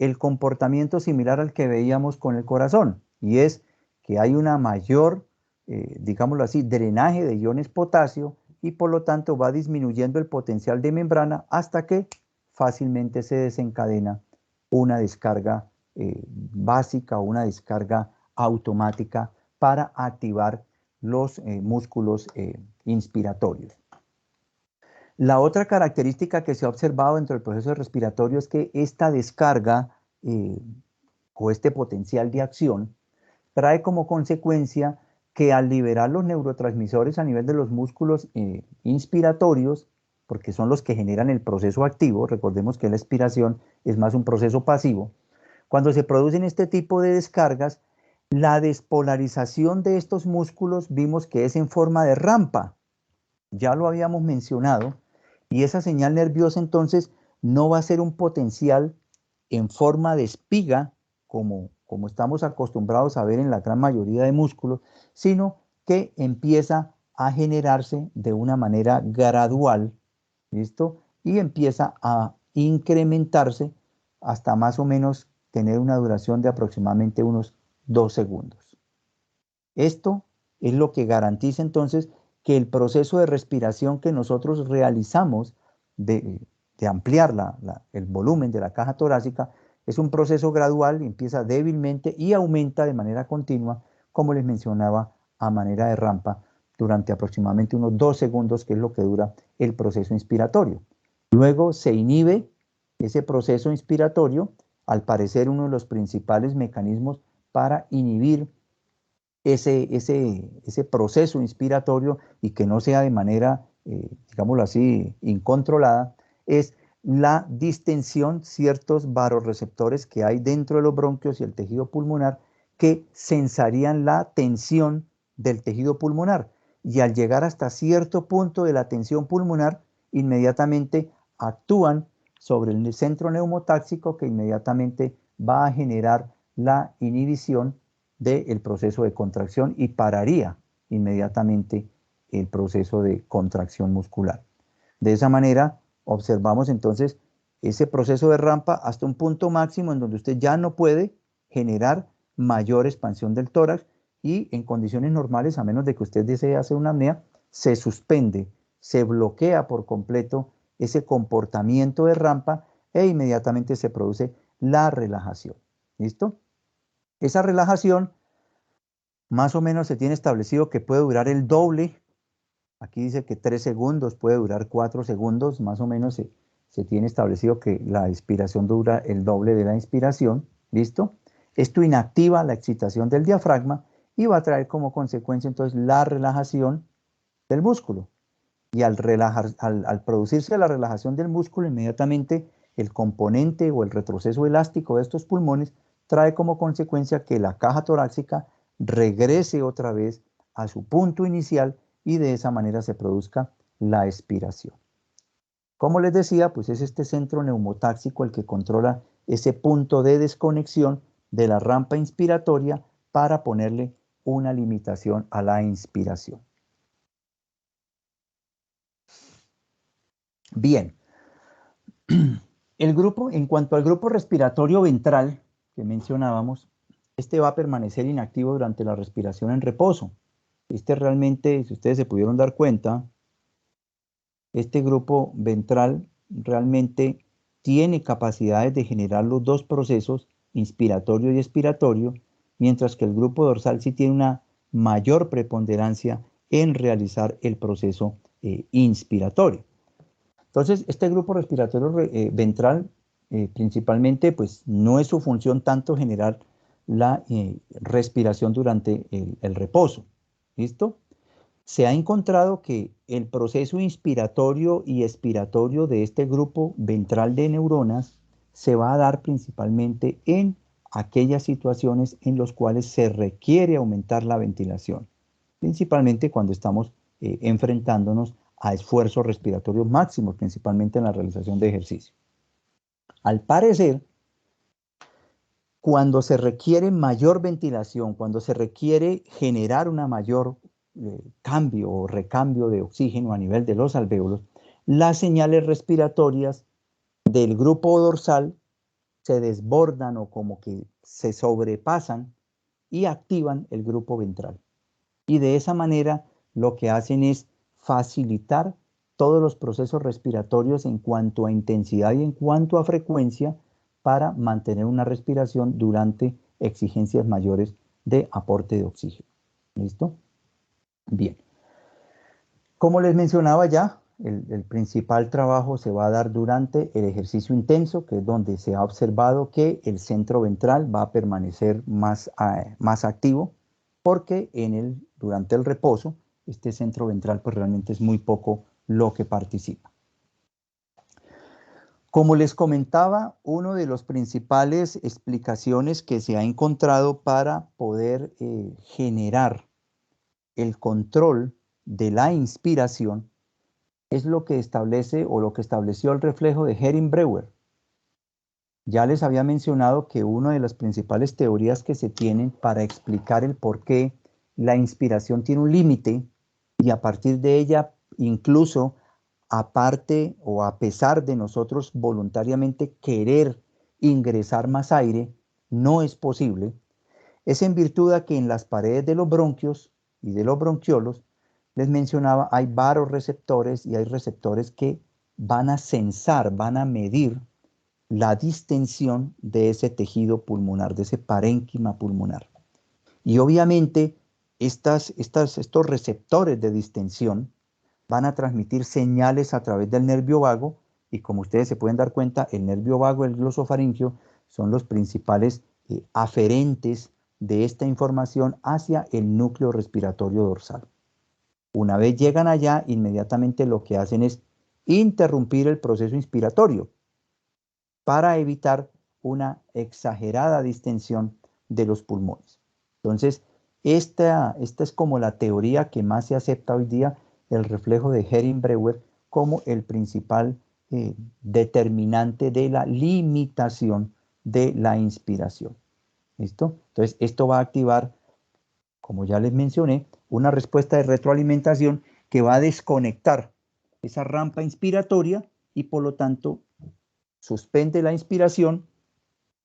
el comportamiento similar al que veíamos con el corazón, y es que hay una mayor, digámoslo así, drenaje de iones potasio y por lo tanto va disminuyendo el potencial de membrana hasta que fácilmente se desencadena una descarga básica o una descarga automática para activar los músculos inspiratorios. La otra característica que se ha observado dentro del proceso respiratorio es que esta descarga o este potencial de acción trae como consecuencia que al liberar los neurotransmisores a nivel de los músculos inspiratorios, porque son los que generan el proceso activo, recordemos que la expiración es más un proceso pasivo, cuando se producen este tipo de descargas, la despolarización de estos músculos vimos que es en forma de rampa, ya lo habíamos mencionado, y esa señal nerviosa entonces no va a ser un potencial en forma de espiga, como estamos acostumbrados a ver en la gran mayoría de músculos, sino que empieza a generarse de una manera gradual, ¿listo? Y empieza a incrementarse hasta más o menos tener una duración de aproximadamente unos 2 segundos. Esto es lo que garantiza entonces que el proceso de respiración que nosotros realizamos de ampliar el volumen de la caja torácica es un proceso gradual, empieza débilmente y aumenta de manera continua, como les mencionaba, a manera de rampa durante aproximadamente unos 2 segundos, que es lo que dura el proceso inspiratorio. Luego se inhibe ese proceso inspiratorio, al parecer uno de los principales mecanismos para inhibir ese proceso inspiratorio y que no sea de manera, digámoslo así, incontrolada, es la distensión, ciertos vasoreceptores que hay dentro de los bronquios y el tejido pulmonar que sensarían la tensión del tejido pulmonar. Y al llegar hasta cierto punto de la tensión pulmonar, inmediatamente actúan sobre el centro neumotáxico, que inmediatamente va a generar la inhibición del proceso de contracción y pararía inmediatamente el proceso de contracción muscular. De esa manera observamos entonces ese proceso de rampa hasta un punto máximo en donde usted ya no puede generar mayor expansión del tórax y en condiciones normales, a menos de que usted desee hacer una apnea, se suspende, se bloquea por completo ese comportamiento de rampa e inmediatamente se produce la relajación. ¿Listo? Esa relajación más o menos se tiene establecido que puede durar el doble. Aquí dice que 3 segundos, puede durar 4 segundos, más o menos se tiene establecido que la expiración dura el doble de la inspiración. ¿Listo? Esto inactiva la excitación del diafragma y va a traer como consecuencia entonces la relajación del músculo. Y al producirse la relajación del músculo, inmediatamente el componente o el retroceso elástico de estos pulmones trae como consecuencia que la caja torácica regrese otra vez a su punto inicial y de esa manera se produzca la expiración. Como les decía, pues es este centro neumotáxico el que controla ese punto de desconexión de la rampa inspiratoria para ponerle una limitación a la inspiración. Bien, en cuanto al grupo respiratorio ventral que mencionábamos, este va a permanecer inactivo durante la respiración en reposo. Este realmente, si ustedes se pudieron dar cuenta, este grupo ventral realmente tiene capacidades de generar los dos procesos, inspiratorio y expiratorio, mientras que el grupo dorsal sí tiene una mayor preponderancia en realizar el proceso inspiratorio. Entonces, este grupo respiratorio ventral principalmente, pues no es su función tanto generar la respiración durante el reposo. ¿Listo? Se ha encontrado que el proceso inspiratorio y expiratorio de este grupo ventral de neuronas se va a dar principalmente en aquellas situaciones en las cuales se requiere aumentar la ventilación, principalmente cuando estamos enfrentándonos a esfuerzos respiratorios máximos, principalmente en la realización de ejercicio. Al parecer, cuando se requiere mayor ventilación, cuando se requiere generar una mayor cambio o recambio de oxígeno a nivel de los alvéolos, las señales respiratorias del grupo dorsal se desbordan o como que se sobrepasan y activan el grupo ventral. Y de esa manera lo que hacen es facilitar todos los procesos respiratorios en cuanto a intensidad y en cuanto a frecuencia para mantener una respiración durante exigencias mayores de aporte de oxígeno. ¿Listo? Bien. Como les mencionaba ya, el principal trabajo se va a dar durante el ejercicio intenso, que es donde se ha observado que el centro ventral va a permanecer más activo. porque durante el reposo, este centro ventral pues realmente es muy poco lo que participa. Como les comentaba, una de las principales explicaciones que se ha encontrado para poder generar el control de la inspiración es lo que establece o lo que estableció el reflejo de Hering-Breuer. Ya les había mencionado que una de las principales teorías que se tienen para explicar el por qué la inspiración tiene un límite y a partir de ella, incluso aparte o a pesar de nosotros voluntariamente querer ingresar más aire, no es posible, es en virtud de que en las paredes de los bronquios y de los bronquiolos, les mencionaba, hay varoreceptores y hay receptores que van a sensar, van a medir la distensión de ese tejido pulmonar, de ese parénquima pulmonar. Y obviamente estos receptores de distensión van a transmitir señales a través del nervio vago y como ustedes se pueden dar cuenta, el nervio vago y el glosofaringio son los principales aferentes de esta información hacia el núcleo respiratorio dorsal. Una vez llegan allá, inmediatamente lo que hacen es interrumpir el proceso inspiratorio para evitar una exagerada distensión de los pulmones. Entonces, esta es como la teoría que más se acepta hoy día, el reflejo de Hering-Breuer como el principal determinante de la limitación de la inspiración. ¿Listo? Entonces, esto va a activar, como ya les mencioné, una respuesta de retroalimentación que va a desconectar esa rampa inspiratoria y por lo tanto suspende la inspiración,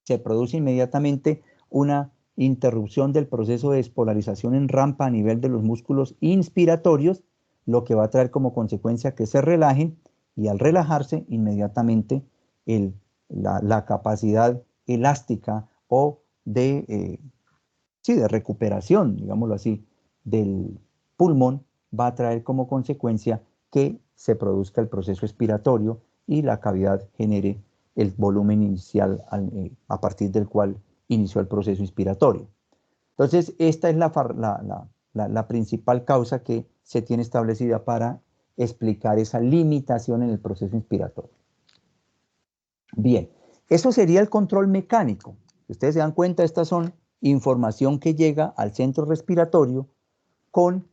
se produce inmediatamente una interrupción del proceso de despolarización en rampa a nivel de los músculos inspiratorios, lo que va a traer como consecuencia que se relajen y al relajarse inmediatamente la capacidad elástica o de recuperación, digámoslo así, del pulmón va a traer como consecuencia que se produzca el proceso expiratorio y la cavidad genere el volumen inicial a partir del cual inició el proceso inspiratorio. Entonces, esta es la principal causa que se tiene establecida para explicar esa limitación en el proceso inspiratorio. Bien, eso sería el control mecánico. Si ustedes se dan cuenta, estas son información que llega al centro respiratorio con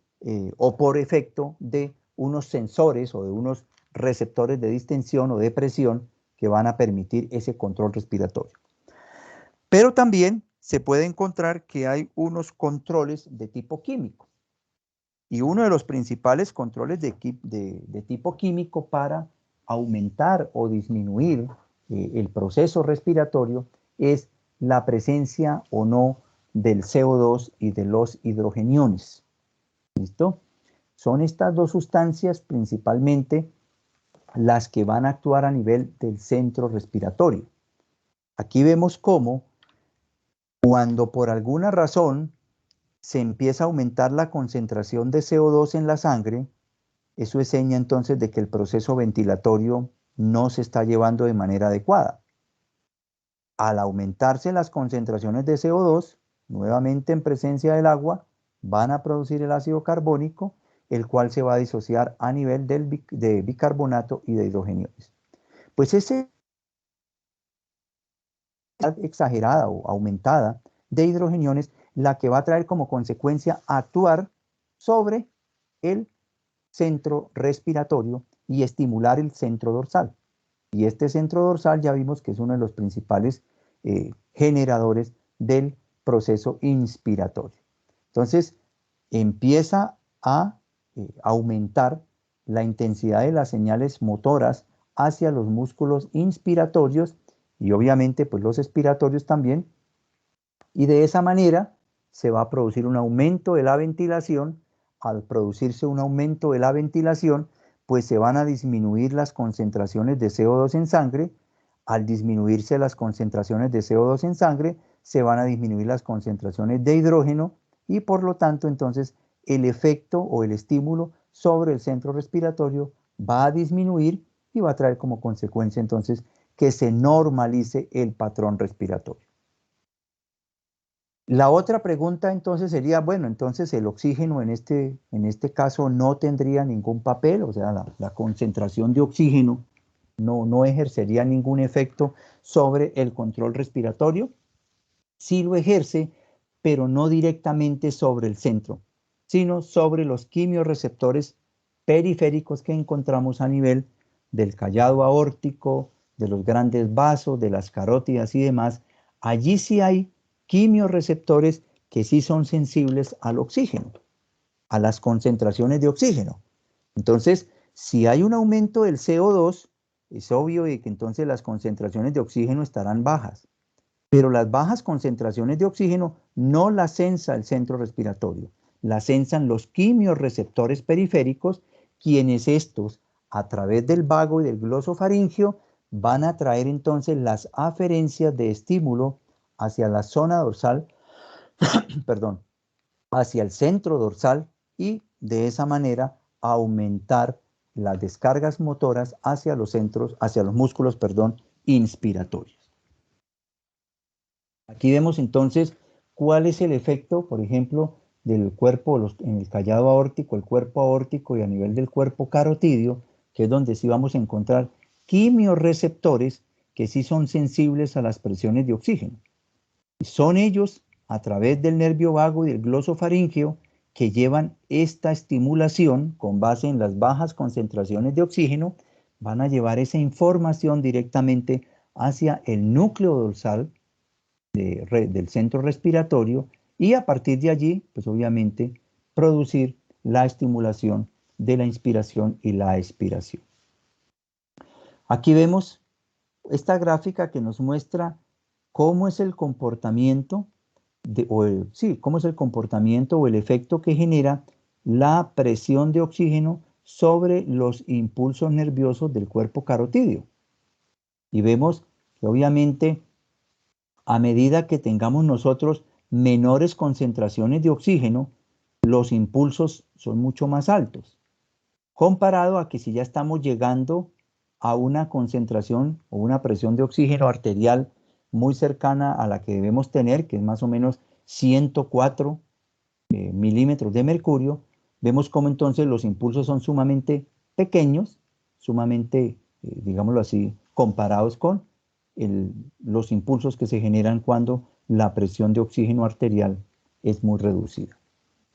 o por efecto de unos sensores o de unos receptores de distensión o de presión que van a permitir ese control respiratorio. Pero también se puede encontrar que hay unos controles de tipo químico. Y uno de los principales controles de tipo químico para aumentar o disminuir el proceso respiratorio es la presencia o no del CO2 y de los hidrogeniones. ¿Listo? Son estas dos sustancias principalmente las que van a actuar a nivel del centro respiratorio. Aquí vemos cómo cuando por alguna razón se empieza a aumentar la concentración de CO2 en la sangre, eso es seña entonces de que el proceso ventilatorio no se está llevando de manera adecuada. Al aumentarse las concentraciones de CO2, nuevamente en presencia del agua, van a producir el ácido carbónico, el cual se va a disociar a nivel de bicarbonato y de hidrogeniones. Pues esa exagerada o aumentada de hidrogeniones, la que va a traer como consecuencia actuar sobre el centro respiratorio y estimular el centro dorsal. Y este centro dorsal ya vimos que es uno de los principales generadores del proceso inspiratorio. Entonces, empieza a aumentar la intensidad de las señales motoras hacia los músculos inspiratorios y obviamente pues los expiratorios también. Y de esa manera se va a producir un aumento de la ventilación. Al producirse un aumento de la ventilación, pues se van a disminuir las concentraciones de CO2 en sangre. Al disminuirse las concentraciones de CO2 en sangre, se van a disminuir las concentraciones de hidrógeno y por lo tanto entonces el efecto o el estímulo sobre el centro respiratorio va a disminuir y va a traer como consecuencia entonces que se normalice el patrón respiratorio. La otra pregunta entonces sería, bueno, entonces el oxígeno en este caso no tendría ningún papel, o sea, la concentración de oxígeno no ejercería ningún efecto sobre el control respiratorio. Sí lo ejerce, pero no directamente sobre el centro, sino sobre los quimiorreceptores periféricos que encontramos a nivel del callado aórtico, de los grandes vasos, de las carótidas y demás. Allí sí hay quimiorreceptores que sí son sensibles al oxígeno, a las concentraciones de oxígeno. Entonces, si hay un aumento del CO2, es obvio de que entonces las concentraciones de oxígeno estarán bajas. Pero las bajas concentraciones de oxígeno no las sensa el centro respiratorio, las sensan los quimiorreceptores periféricos, quienes estos, a través del vago y del glosofaringio, van a traer entonces las aferencias de estímulo hacia la zona dorsal, perdón, hacia el centro dorsal y de esa manera aumentar las descargas motoras hacia los músculos, inspiratorios. Aquí vemos entonces cuál es el efecto, por ejemplo, del cuerpo en el callado aórtico, el cuerpo aórtico y a nivel del cuerpo carotidio, que es donde sí vamos a encontrar quimiorreceptores que sí son sensibles a las presiones de oxígeno. Son ellos, a través del nervio vago y del glosofaringio, que llevan esta estimulación con base en las bajas concentraciones de oxígeno, van a llevar esa información directamente hacia el núcleo dorsal del centro respiratorio y a partir de allí, pues obviamente, producir la estimulación de la inspiración y la expiración. Aquí vemos esta gráfica que nos muestra cómo es el comportamiento cómo es el comportamiento o el efecto que genera la presión de oxígeno sobre los impulsos nerviosos del cuerpo carotidio. Y vemos que obviamente a medida que tengamos nosotros menores concentraciones de oxígeno, los impulsos son mucho más altos, comparado a que si ya estamos llegando a una concentración o una presión de oxígeno arterial muy cercana a la que debemos tener, que es más o menos 104 milímetros de mercurio, vemos cómo entonces los impulsos son sumamente pequeños, sumamente, digámoslo así, comparados con los impulsos que se generan cuando la presión de oxígeno arterial es muy reducida.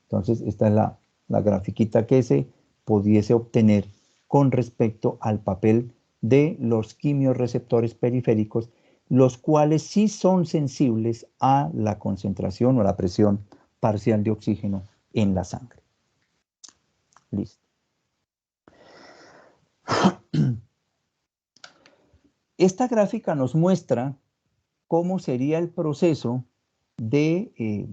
Entonces, esta es la grafiquita que se pudiese obtener con respecto al papel de los quimiorreceptores periféricos, los cuales sí son sensibles a la concentración o la presión parcial de oxígeno en la sangre. Listo. Esta gráfica nos muestra cómo sería el proceso de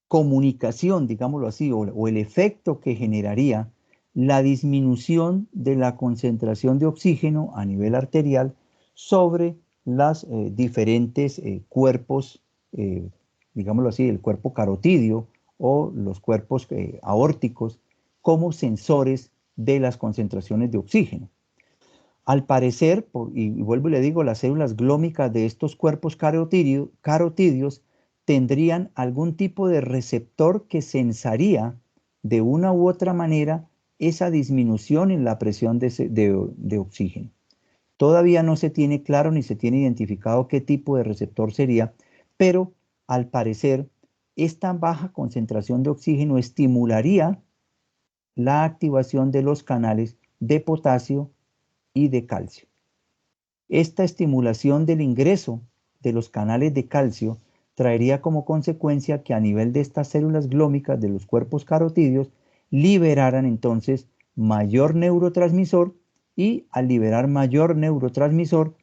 comunicación, digámoslo así, o el efecto que generaría la disminución de la concentración de oxígeno a nivel arterial sobre los diferentes cuerpos, digámoslo así, el cuerpo carotidio o los cuerpos aórticos como sensores de las concentraciones de oxígeno. Al parecer, y vuelvo y le digo, las células glómicas de estos cuerpos carotidios tendrían algún tipo de receptor que sensaría de una u otra manera esa disminución en la presión de oxígeno. Todavía no se tiene claro ni se tiene identificado qué tipo de receptor sería, pero al parecer esta baja concentración de oxígeno estimularía la activación de los canales de potasio y de calcio. Esta estimulación del ingreso de los canales de calcio traería como consecuencia que a nivel de estas células glómicas de los cuerpos carotidios liberaran entonces mayor neurotransmisor y al liberar mayor neurotransmisor,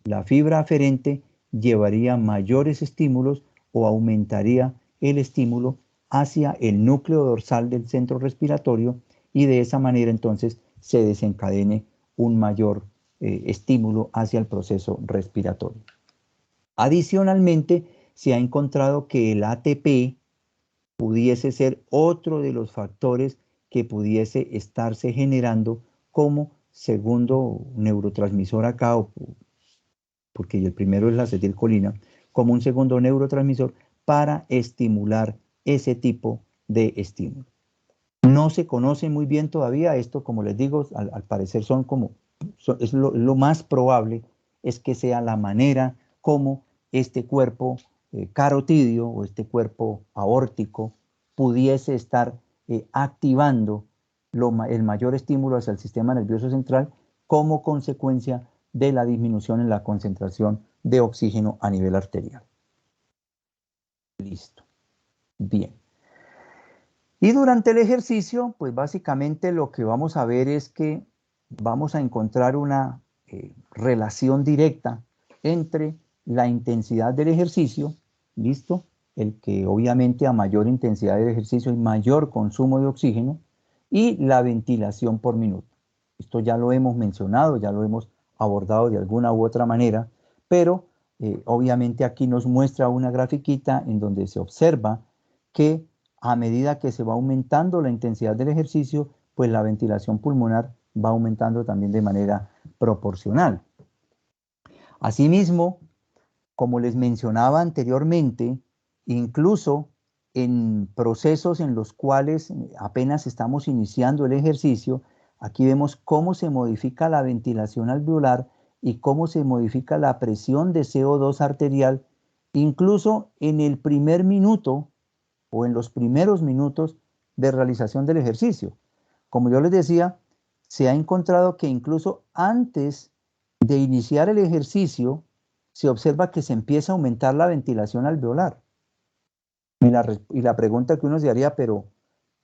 la fibra aferente llevaría mayores estímulos o aumentaría el estímulo hacia el núcleo dorsal del centro respiratorio y de esa manera entonces se desencadene un mayor estímulo hacia el proceso respiratorio. Adicionalmente, se ha encontrado que el ATP pudiese ser otro de los factores que pudiese estarse generando como segundo neurotransmisor acá, porque el primero es la acetilcolina, como un segundo neurotransmisor para estimular ese tipo de estímulo. No se conoce muy bien todavía esto, como les digo, al parecer es lo más probable es que sea la manera como este cuerpo carotidio o este cuerpo aórtico pudiese estar activando el mayor estímulo hacia el sistema nervioso central como consecuencia de la disminución en la concentración de oxígeno a nivel arterial. Listo. Bien. Y durante el ejercicio, pues básicamente lo que vamos a ver es que vamos a encontrar una relación directa entre la intensidad del ejercicio, ¿listo? El que obviamente a mayor intensidad del ejercicio hay mayor consumo de oxígeno, y la ventilación por minuto. Esto ya lo hemos mencionado, ya lo hemos abordado de alguna u otra manera, pero obviamente aquí nos muestra una grafiquita en donde se observa que a medida que se va aumentando la intensidad del ejercicio, pues la ventilación pulmonar va aumentando también de manera proporcional. Asimismo, como les mencionaba anteriormente, incluso en procesos en los cuales apenas estamos iniciando el ejercicio, aquí vemos cómo se modifica la ventilación alveolar y cómo se modifica la presión de CO2 arterial, incluso en el primer minuto o en los primeros minutos de realización del ejercicio. Como yo les decía, se ha encontrado que incluso antes de iniciar el ejercicio, se observa que se empieza a aumentar la ventilación alveolar. Y la pregunta que uno se haría, pero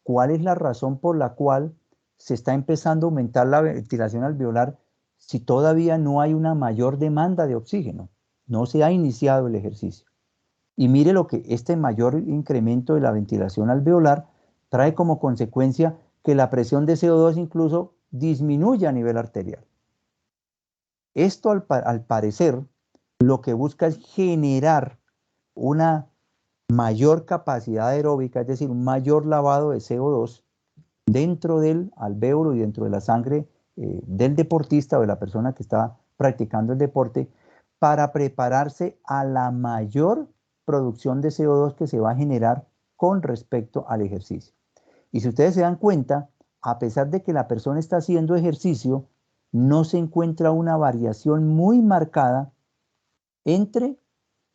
¿cuál es la razón por la cual se está empezando a aumentar la ventilación alveolar si todavía no hay una mayor demanda de oxígeno? No se ha iniciado el ejercicio. Y mire lo que este mayor incremento de la ventilación alveolar trae como consecuencia que la presión de CO2 incluso disminuye a nivel arterial. Esto al parecer lo que busca es generar una mayor capacidad aeróbica, es decir, un mayor lavado de CO2 dentro del alvéolo y dentro de la sangre del deportista o de la persona que está practicando el deporte, para prepararse a la mayor producción de CO2 que se va a generar con respecto al ejercicio. Y si ustedes se dan cuenta, a pesar de que la persona está haciendo ejercicio, no se encuentra una variación muy marcada entre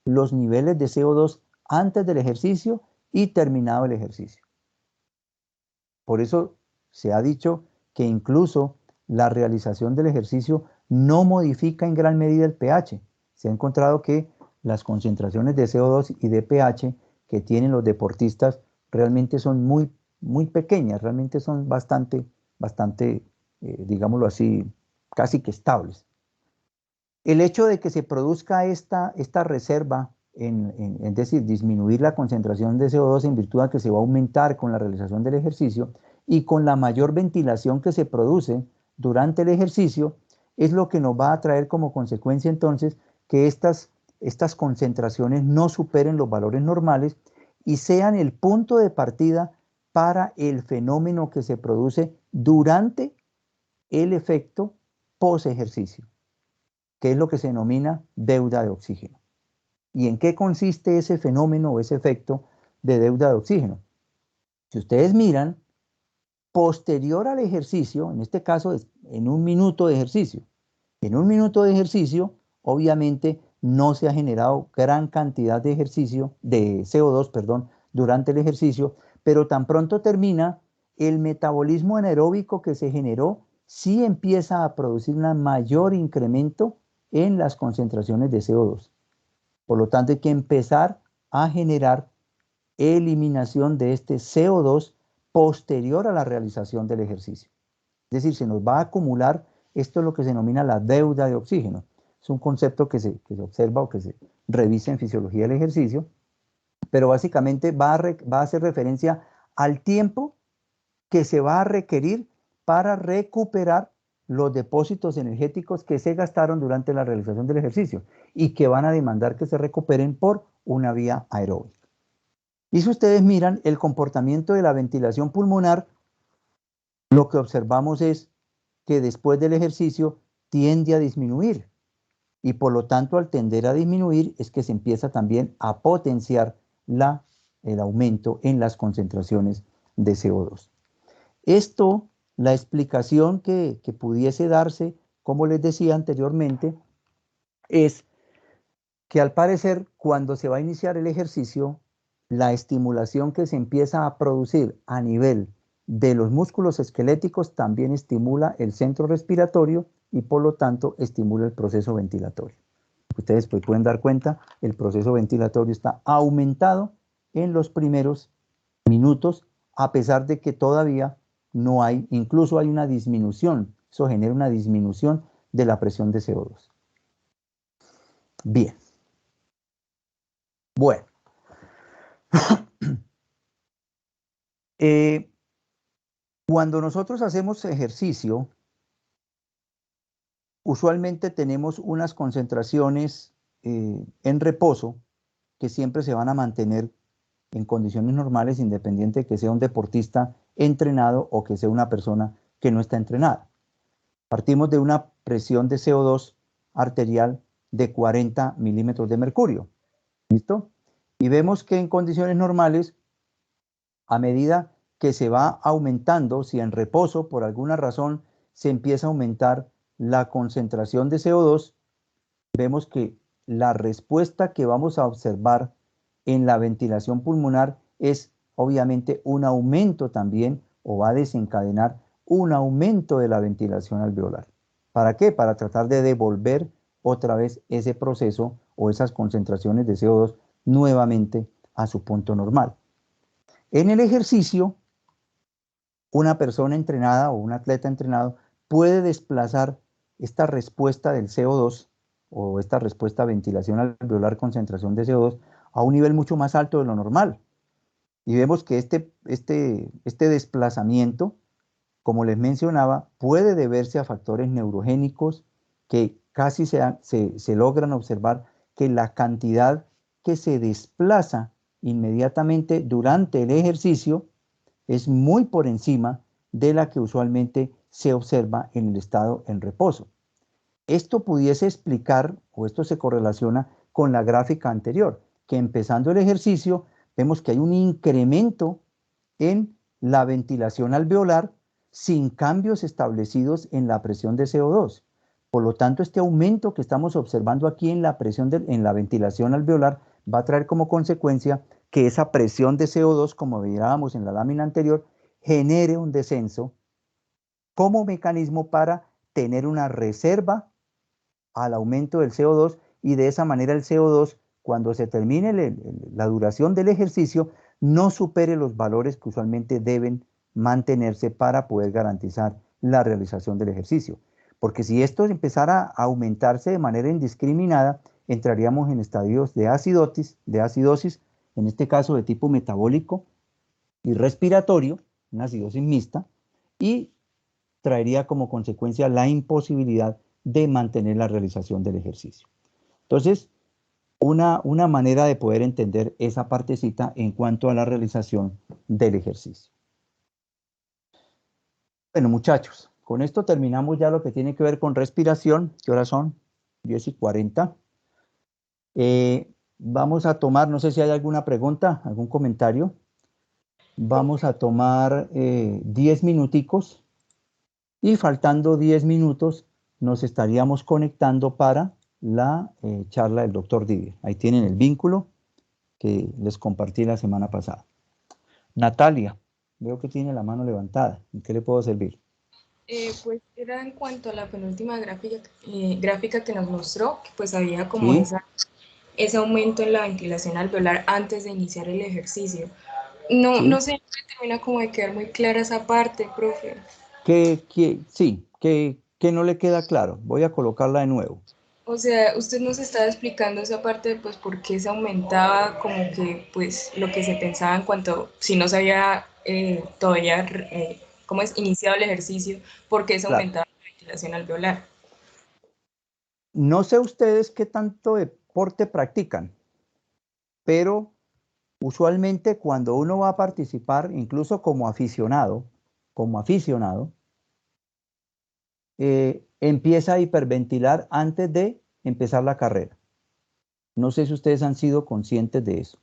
los niveles de CO2 antes del ejercicio y terminado el ejercicio. Por eso se ha dicho que incluso la realización del ejercicio no modifica en gran medida el pH. Se ha encontrado que las concentraciones de CO2 y de pH que tienen los deportistas realmente son muy pequeñas, realmente son bastante, digámoslo así, casi que estables. El hecho de que se produzca esta reserva, es decir, disminuir la concentración de CO2 en virtud de que se va a aumentar con la realización del ejercicio y con la mayor ventilación que se produce durante el ejercicio, es lo que nos va a traer como consecuencia entonces que estas concentraciones no superen los valores normales y sean el punto de partida para el fenómeno que se produce durante el efecto post-ejercicio, que es lo que se denomina deuda de oxígeno. ¿Y en qué consiste ese fenómeno o ese efecto de deuda de oxígeno? Si ustedes miran, posterior al ejercicio, en este caso en un minuto de ejercicio, obviamente no se ha generado gran cantidad de CO2, perdón, durante el ejercicio, pero tan pronto termina, el metabolismo anaeróbico que se generó sí empieza a producir un mayor incremento en las concentraciones de CO2. Por lo tanto, hay que empezar a generar eliminación de este CO2 posterior a la realización del ejercicio. Es decir, se nos va a acumular, esto es lo que se denomina la deuda de oxígeno. Es un concepto que se observa o que se revisa en fisiología del ejercicio, pero básicamente va a hacer referencia al tiempo que se va a requerir para recuperar los depósitos energéticos que se gastaron durante la realización del ejercicio y que van a demandar que se recuperen por una vía aeróbica. Y si ustedes miran el comportamiento de la ventilación pulmonar, lo que observamos es que después del ejercicio tiende a disminuir y por lo tanto al tender a disminuir es que se empieza también a potenciar el aumento en las concentraciones de CO2. Esto, la explicación que pudiese darse, como les decía anteriormente, es que al parecer cuando se va a iniciar el ejercicio, la estimulación que se empieza a producir a nivel de los músculos esqueléticos también estimula el centro respiratorio y por lo tanto estimula el proceso ventilatorio. Ustedes pues pueden dar cuenta, el proceso ventilatorio está aumentado en los primeros minutos, a pesar de que todavía no hay, incluso hay una disminución, eso genera una disminución de la presión de CO2. Bien. Bueno. Cuando nosotros hacemos ejercicio, usualmente tenemos unas concentraciones en reposo que siempre se van a mantener en condiciones normales, independiente de que sea un deportista entrenado o que sea una persona que no está entrenada. Partimos de una presión de CO2 arterial de 40 milímetros de mercurio. ¿Listo? Y vemos que en condiciones normales, a medida que se va aumentando, si en reposo por alguna razón se empieza a aumentar la concentración de CO2, vemos que la respuesta que vamos a observar en la ventilación pulmonar es obviamente un aumento también, o va a desencadenar un aumento de la ventilación alveolar. ¿Para qué? Para tratar de devolver otra vez ese proceso o esas concentraciones de CO2 nuevamente a su punto normal. En el ejercicio, una persona entrenada o un atleta entrenado puede desplazar esta respuesta del CO2 o esta respuesta a ventilación alveolar, concentración de CO2, a un nivel mucho más alto de lo normal. Y vemos que este desplazamiento, como les mencionaba, puede deberse a factores neurogénicos que casi se logran observar que la cantidad que se desplaza inmediatamente durante el ejercicio es muy por encima de la que usualmente se observa en el estado en reposo. Esto pudiese explicar, o esto se correlaciona con la gráfica anterior, que empezando el ejercicio vemos que hay un incremento en la ventilación alveolar sin cambios establecidos en la presión de CO2. Por lo tanto, este aumento que estamos observando aquí en la presión en la ventilación alveolar va a traer como consecuencia que esa presión de CO2, como veíamos en la lámina anterior, genere un descenso como mecanismo para tener una reserva al aumento del CO2 y de esa manera el CO2, cuando se termine la duración del ejercicio, no supere los valores que usualmente deben mantenerse para poder garantizar la realización del ejercicio. Porque si esto empezara a aumentarse de manera indiscriminada, entraríamos en estadios de acidosis, en este caso de tipo metabólico y respiratorio, una acidosis mixta, y traería como consecuencia la imposibilidad de mantener la realización del ejercicio. Entonces, una manera de poder entender esa partecita en cuanto a la realización del ejercicio. Bueno, muchachos, con esto terminamos ya lo que tiene que ver con respiración. ¿Qué horas son? 10:40. Vamos a tomar, no sé si hay alguna pregunta, algún comentario. Vamos a tomar 10 minuticos y faltando 10 minutos nos estaríamos conectando para la charla del doctor Didier. Ahí tienen el vínculo que les compartí la semana pasada. Natalia, veo que tiene la mano levantada. ¿En qué le puedo servir? Pues era en cuanto a la penúltima gráfica que nos mostró, que pues había como ¿sí? ese aumento en la ventilación alveolar antes de iniciar el ejercicio. No, ¿sí? No sé, me termina como de quedar muy clara esa parte, profe. Que no le queda claro. Voy a colocarla de nuevo. O sea, usted nos estaba explicando esa parte, pues, por qué se aumentaba como que, pues, lo que se pensaba en cuanto, si no se había todavía, ¿cómo es? Iniciado el ejercicio, por qué se aumentaba la ventilación alveolar. No sé ustedes qué tanto deporte practican, pero usualmente cuando uno va a participar, incluso como aficionado, empieza a hiperventilar antes de empezar la carrera. No sé si ustedes han sido conscientes de eso.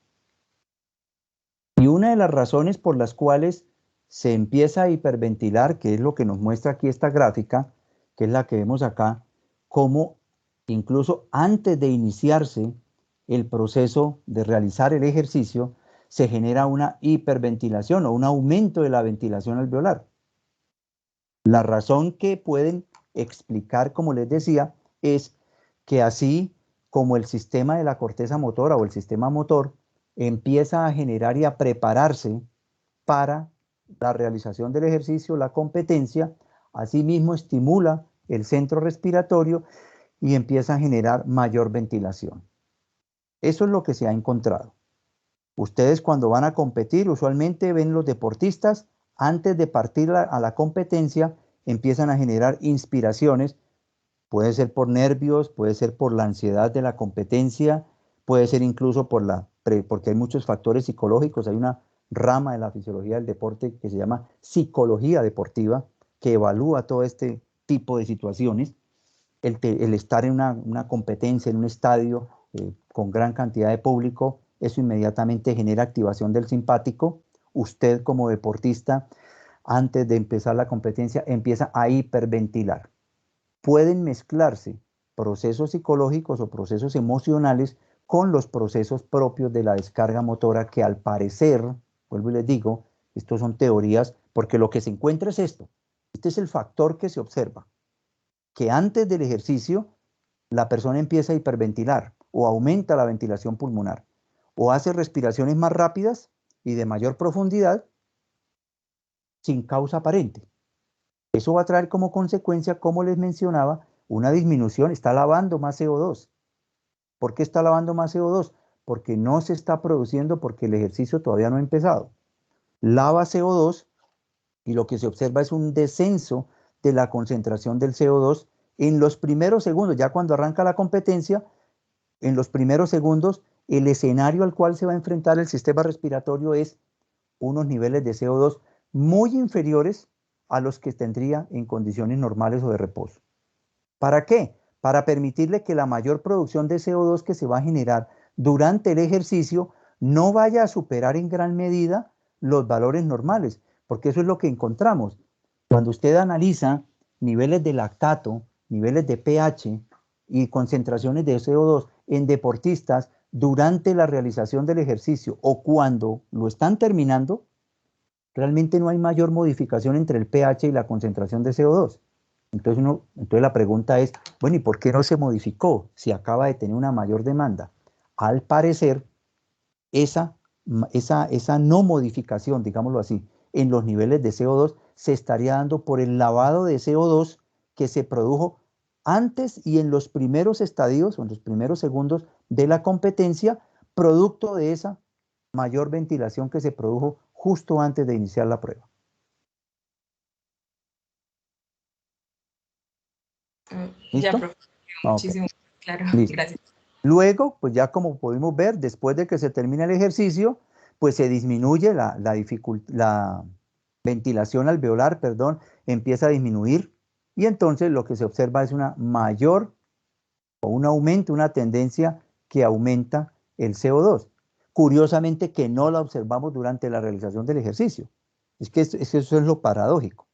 Y una de las razones por las cuales se empieza a hiperventilar, que es lo que nos muestra aquí esta gráfica, que es la que vemos acá, como incluso antes de iniciarse el proceso de realizar el ejercicio, se genera una hiperventilación o un aumento de la ventilación alveolar. La razón que pueden explicar, como les decía, es que así como el sistema de la corteza motora o el sistema motor empieza a generar y a prepararse para la realización del ejercicio, la competencia, asimismo estimula el centro respiratorio y empieza a generar mayor ventilación. Eso es lo que se ha encontrado. Ustedes cuando van a competir, usualmente ven los deportistas, antes de partir a la competencia, empiezan a generar inspiraciones. Puede ser por nervios, puede ser por la ansiedad de la competencia, puede ser incluso porque hay muchos factores psicológicos. Hay una rama de la fisiología del deporte que se llama psicología deportiva, que evalúa todo este tipo de situaciones. El estar en una competencia, en un estadio con gran cantidad de público, eso inmediatamente genera activación del simpático. Usted como deportista, antes de empezar la competencia, empieza a hiperventilar. Pueden mezclarse procesos psicológicos o procesos emocionales con los procesos propios de la descarga motora, que al parecer, vuelvo y les digo, estos son teorías, porque lo que se encuentra es esto. Este es el factor que se observa, que antes del ejercicio la persona empieza a hiperventilar o aumenta la ventilación pulmonar o hace respiraciones más rápidas y de mayor profundidad sin causa aparente. Eso va a traer como consecuencia, como les mencionaba, una disminución. Está lavando más CO2. ¿Por qué está lavando más CO2? Porque no se está produciendo, porque el ejercicio todavía no ha empezado. Lava CO2 y lo que se observa es un descenso de la concentración del CO2 en los primeros segundos. Ya cuando arranca la competencia, en los primeros segundos, el escenario al cual se va a enfrentar el sistema respiratorio es unos niveles de CO2 muy inferiores a los que tendría en condiciones normales o de reposo. ¿Para qué? Para permitirle que la mayor producción de CO2 que se va a generar durante el ejercicio no vaya a superar en gran medida los valores normales, porque eso es lo que encontramos. Cuando usted analiza niveles de lactato, niveles de pH y concentraciones de CO2 en deportistas durante la realización del ejercicio o cuando lo están terminando, realmente no hay mayor modificación entre el pH y la concentración de CO2. Entonces la pregunta es, bueno, ¿y por qué no se modificó si acaba de tener una mayor demanda? Al parecer, esa no modificación, digámoslo así, en los niveles de CO2 se estaría dando por el lavado de CO2 que se produjo antes y en los primeros estadios o en los primeros segundos de la competencia, producto de esa mayor ventilación que se produjo justo antes de iniciar la prueba. Ya, ¿Listo? profe. Okay. Muchísimo. Claro, Listo. gracias. Luego, pues ya como pudimos ver, después de que se termina el ejercicio, pues se disminuye la ventilación alveolar, perdón, empieza a disminuir y entonces lo que se observa es una mayor o un aumento, una tendencia que aumenta el CO2. Curiosamente que no la observamos durante la realización del ejercicio. Es que eso es lo paradójico.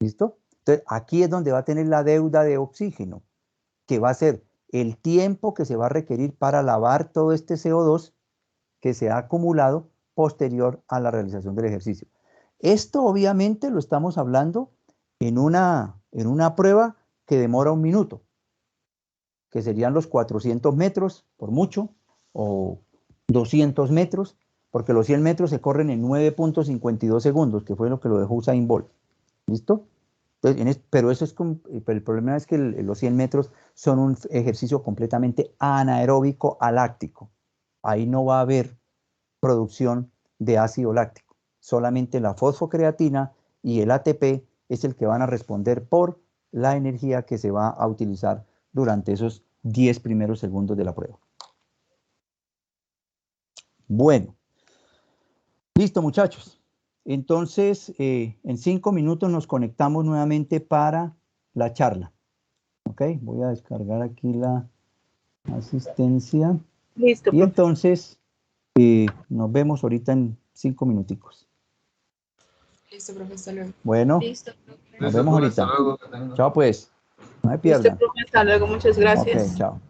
¿Listo? Entonces, aquí es donde va a tener la deuda de oxígeno, que va a ser el tiempo que se va a requerir para lavar todo este CO2 que se ha acumulado posterior a la realización del ejercicio. Esto obviamente lo estamos hablando en una prueba que demora 1 minuto, que serían los 400 metros por mucho, o 200 metros, porque los 100 metros se corren en 9.52 segundos, que fue lo que lo dejó Usain Bolt. ¿Listo? Entonces, pero el problema es que los 100 metros son un ejercicio completamente anaeróbico aláctico. Ahí no va a haber producción de ácido láctico. Solamente la fosfocreatina y el ATP es el que van a responder por la energía que se va a utilizar durante esos 10 primeros segundos de la prueba. Bueno, listo muchachos. Entonces, en 5 minutos nos conectamos nuevamente para la charla. Ok, voy a descargar aquí la asistencia. Listo, Y profe. entonces, Y nos vemos ahorita en 5 minuticos. Listo, profe, hasta luego. Bueno, Listo. nos vemos ahorita. Chao pues. No me Listo, pierdan. profe, hasta luego, muchas gracias. Ok, chao.